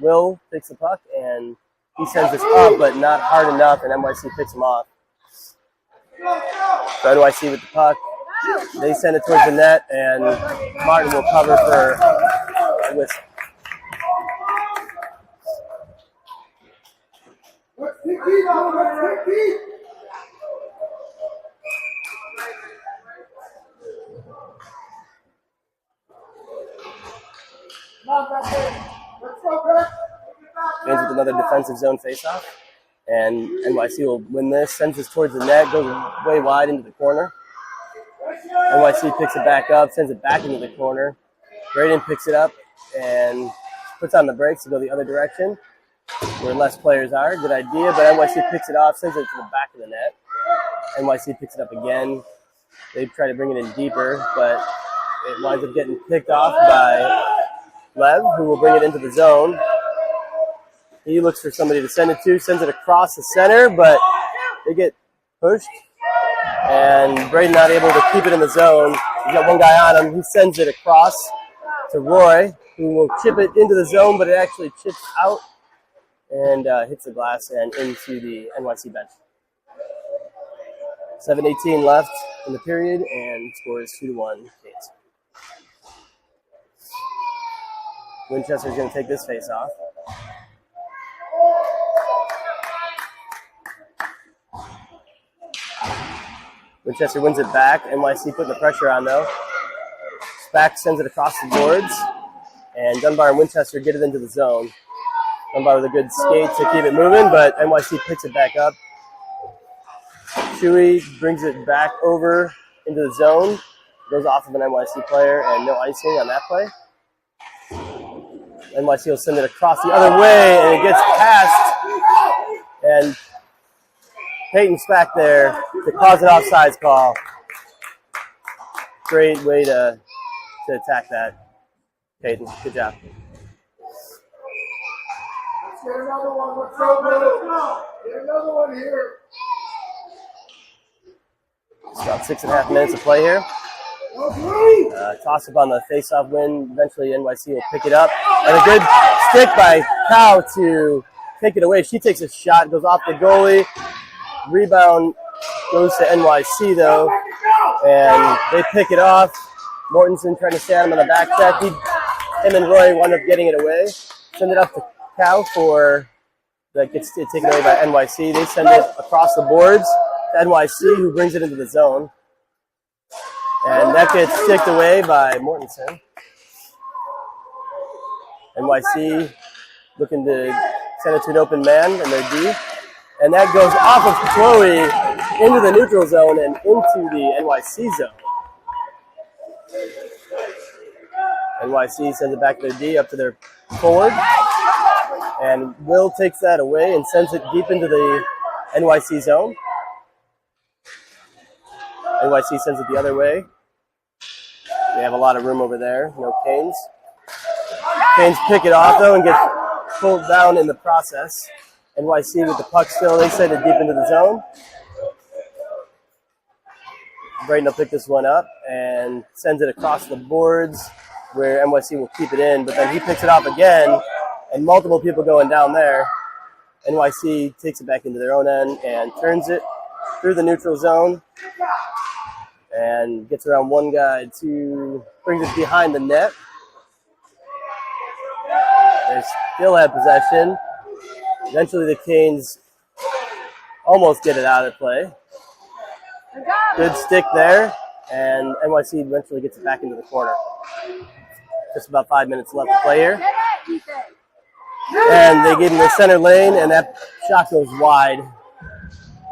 Will picks the puck, and he sends this up, but not hard enough, and NYC picks him off. So NYC with the puck. They send it towards the net, and Martin will cover for a whistle. Ends with another defensive zone faceoff, and NYC will win this. Sends this towards the net, goes way wide into the corner. NYC picks it back up, sends it back into the corner. Braden picks it up and puts on the brakes to go the other direction, where less players are. Good idea, but NYC picks it off, sends it to the back of the net. NYC picks it up again. They try to bring it in deeper, but it winds up getting picked off by Lev, who will bring it into the zone. He looks for somebody to send it to, sends it across the center, but they get pushed. And Braden not able to keep it in the zone. He's got one guy on him. He sends it across to Roy, who will chip it into the zone, but it actually chips out and hits the glass and into the NYC bench. 7:18 left in the period, and score is 2-1 Canes. Winchester's going to take this face off. Winchester wins it back. NYC putting the pressure on, though. Spack sends it across the boards, and Dunbar and Winchester get it into the zone. Dunbar with a good skate to keep it moving, but NYC picks it back up. Chewy brings it back over into the zone. Goes off of an NYC player, and no icing on that play. NYC will send it across the other way, and it gets past. And Peyton's back there to cause an offsides call. Great way to attack that, Peyton. Good job. Let's get another one. Let's go, get another one here. It's about 6.5 minutes of play here. Toss up on the face-off win. Eventually, NYC will pick it up. And a good stick by Cow to take it away. She takes a shot, goes off the goalie. Rebound goes to NYC, though. And they pick it off. Mortensen trying to stand him on the back check. Him and Roy wind up getting it away. Send it up to Cow that gets taken away by NYC. They send it across the boards to NYC, who brings it into the zone. And that gets sticked away by Mortensen. NYC looking to send it to an open man in their D. And that goes off of Chloe into the neutral zone and into the NYC zone. NYC sends it back to their D up to their forward. And Will takes that away and sends it deep into the NYC zone. NYC sends it the other way. They have a lot of room over there. No Canes. Canes pick it off, though, and get pulled down in the process. NYC with the puck still. They send it deep into the zone. Braden will pick this one up and sends it across the boards where NYC will keep it in, but then he picks it off again, and multiple people going down there. NYC takes it back into their own end and turns it through the neutral zone and gets around one guy to brings it behind the net. They still have possession. Eventually the Canes almost get it out of play. Good stick there, and NYC eventually gets it back into the corner. Just about 5 minutes left to play here. And they get in the center lane, and that shot goes wide.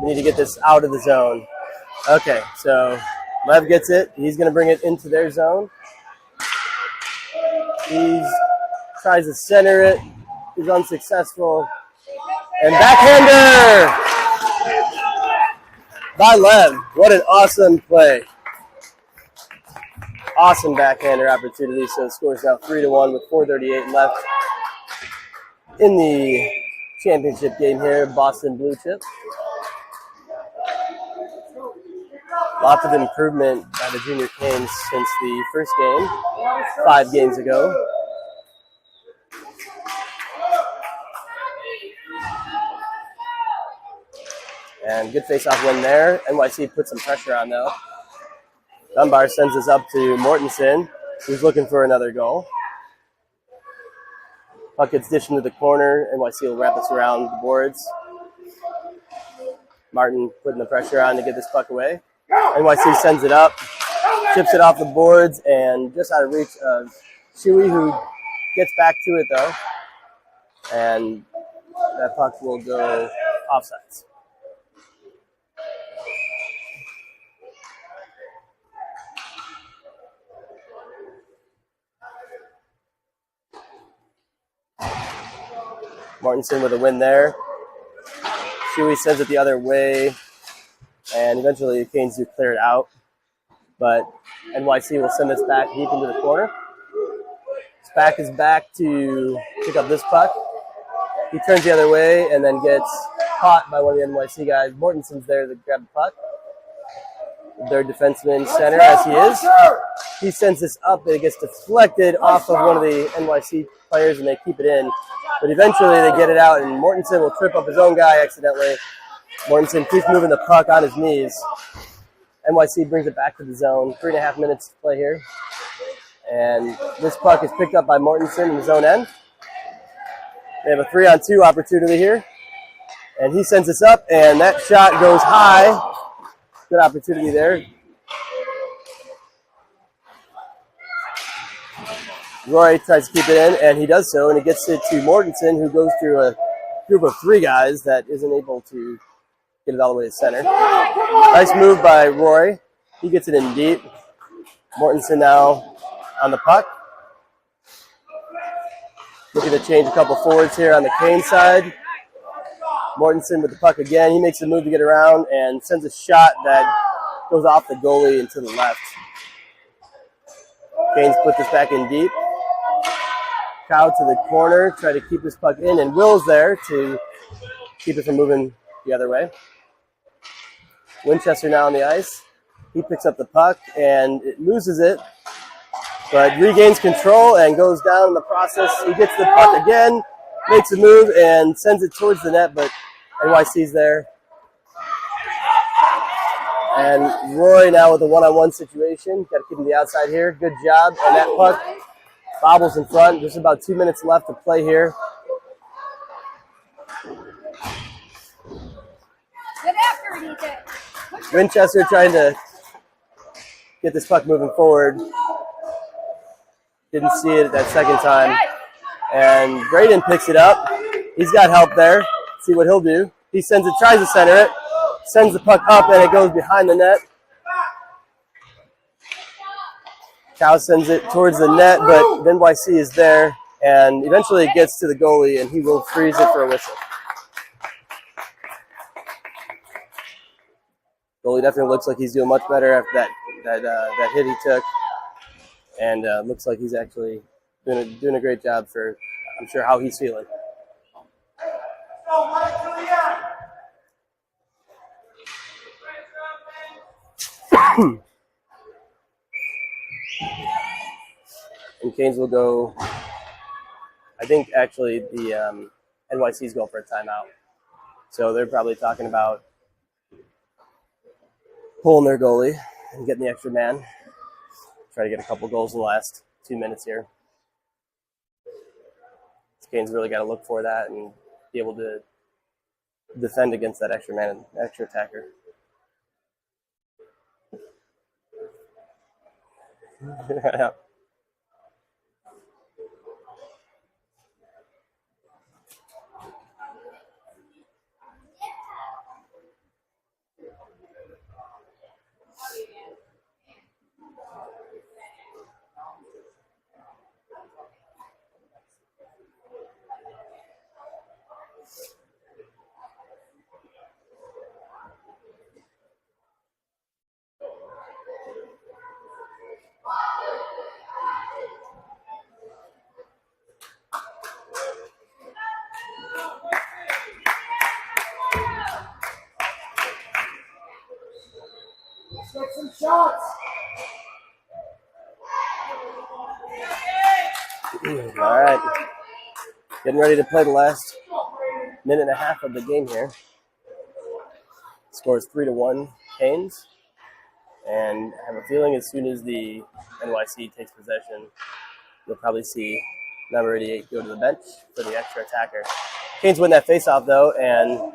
We need to get this out of the zone. Okay, so Lev gets it. He's going to bring it into their zone. He tries to center it. He's unsuccessful. And backhander by Lev. What an awesome play. Awesome backhander opportunity. So the score is now 3-1 with 4:38 left in the championship game here, Boston Blue Chip. Lots of improvement by the Junior Canes since the first game, 5 games ago. And good face-off win there. NYC put some pressure on, though. Dunbar sends this up to Mortensen, who's looking for another goal. Puck gets dished into the corner. NYC will wrap us around the boards. Martin putting the pressure on to get this puck away. NYC sends it up, chips it off the boards, and just out of reach of Shuey, who gets back to it, though. And that puck will go offsides. Martinson with a win there. Shuey sends it the other way, and eventually the Canes do clear it out. But NYC will send this back deep into the corner. His back is back to pick up this puck. He turns the other way and then gets caught by one of the NYC guys. Mortenson's there to grab the puck. The third defenseman center, as he is. He sends this up, and it gets deflected off of one of the NYC players, and they keep it in. But eventually they get it out, and Mortenson will trip up his own guy accidentally. Mortenson keeps moving the puck on his knees. NYC brings it back to the zone. 3.5 minutes to play here. And this puck is picked up by Mortenson in the zone end. They have a 3-on-2 opportunity here. And he sends this up, and that shot goes high. Good opportunity there. Roy tries to keep it in, and he does so, and he gets it to Mortenson, who goes through a group of 3 guys that isn't able to get it all the way to center. Nice move by Roy. He gets it in deep. Mortenson now on the puck. Looking to change a couple forwards here on the Kane side. Mortenson with the puck again. He makes a move to get around and sends a shot that goes off the goalie and to the left. Kane's put this back in deep. Cow to the corner, try to keep this puck in, and Will's there to keep it from moving the other way. Winchester now on the ice. He picks up the puck and it loses it, but regains control and goes down in the process. He gets the puck again, makes a move and sends it towards the net, but NYC's there. And Roy now with a one-on-one situation. Got to keep him the outside here. Good job. And that puck bobbles in front. Just about 2 minutes left to play here. Get after it, Ethan. Winchester trying to get this puck moving forward. Didn't see it that second time. And Braden picks it up. He's got help there. See what he'll do. He sends it, tries to center it. Sends the puck up, and it goes behind the net. Cow sends it towards the net, but NYC is there. And eventually it gets to the goalie, and he will freeze it for a whistle. Goalie definitely looks like he's doing much better after that hit he took, and looks like he's actually doing a great job for, I'm sure, how he's feeling. And Canes will go. I think actually the NYC's go for a timeout, so they're probably talking about pulling their goalie and getting the extra man. Try to get a couple goals in the last 2 minutes here. Canes really got to look for that and be able to defend against that extra man, extra attacker. Yeah. Let's get some shots. All right. Getting ready to play the last minute and a half of the game here. Score is 3-1 Canes. And I have a feeling as soon as the NYC takes possession, you'll probably see number 88 go to the bench for the extra attacker. Canes win that faceoff though, and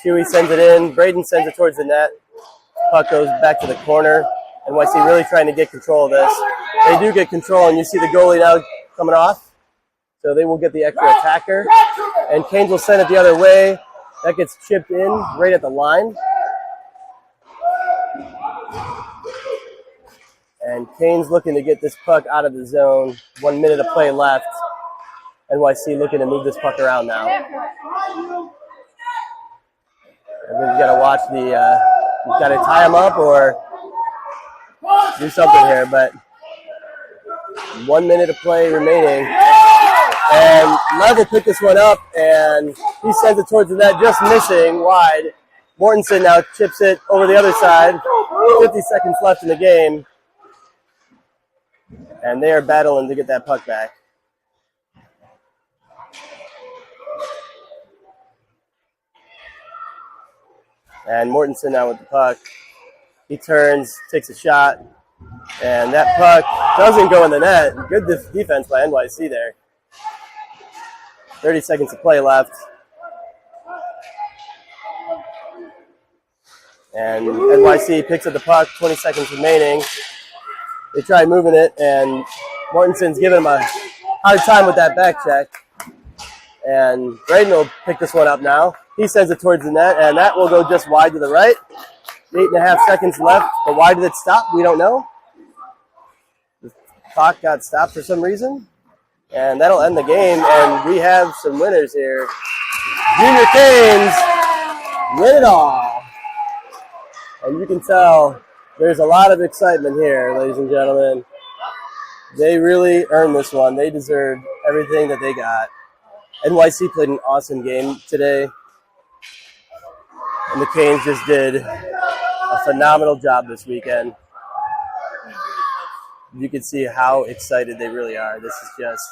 Shuey sends it in. Braden sends it towards the net. Puck goes back to the corner. NYC really trying to get control of this. They do get control, and you see the goalie now coming off. So they will get the extra attacker. And Canes will send it the other way. That gets chipped in right at the line. And Canes looking to get this puck out of the zone. 1 minute of play left. NYC looking to move this puck around now. I think you got to watch the, you got to tie him up or do something here. But 1 minute of play remaining. And Lev will pick this one up, and he sends it towards the net, just missing wide. Mortensen now chips it over the other side. 50 seconds left in the game. And they are battling to get that puck back. And Mortensen now with the puck. He turns, takes a shot, and that puck doesn't go in the net. Good defense by NYC there. 30 seconds of play left. And NYC picks up the puck, 20 seconds remaining. They try moving it, and Mortensen's giving him a hard time with that back check. And Braden will pick this one up now. He sends it towards the net, and that will go just wide to the right. 8.5 seconds left, but why did it stop? We don't know. The clock got stopped for some reason, and that'll end the game, and we have some winners here. Junior Canes win it all. And you can tell there's a lot of excitement here, ladies and gentlemen. They really earned this one. They deserved everything that they got. NYC played an awesome game today, and the Canes just did a phenomenal job this weekend. You can see how excited they really are. This is just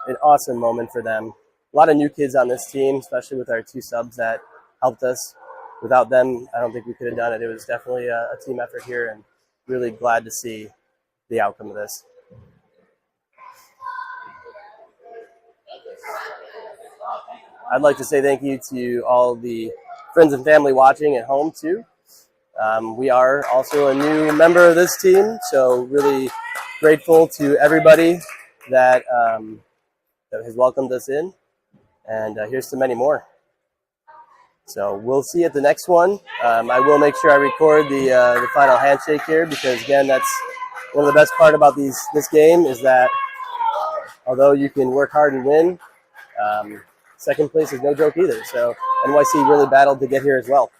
an awesome moment for them. A lot of new kids on this team, especially with our 2 subs that helped us. Without them, I don't think we could have done it. It was definitely a team effort here, and really glad to see the outcome of this. I'd like to say thank you to all the friends and family watching at home too. We are also a new member of this team, so really grateful to everybody that has welcomed us in. And here's to many more. So we'll see you at the next one. I will make sure I record the final handshake here, because again, that's one of the best part about this game is that although you can work hard and win, second place is no joke either. So NYC really battled to get here as well.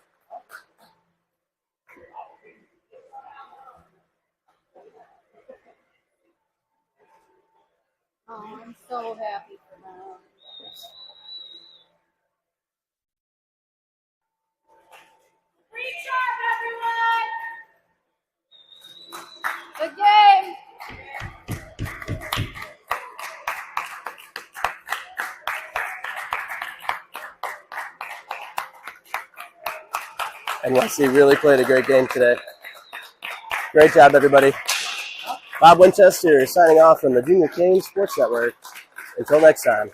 Oh, I'm so happy for them. Reach up, everyone! Good game! NYC really played a great game today. Great job, everybody. Bob Winchester signing off from the Junior Canes Sports Network. Until next time.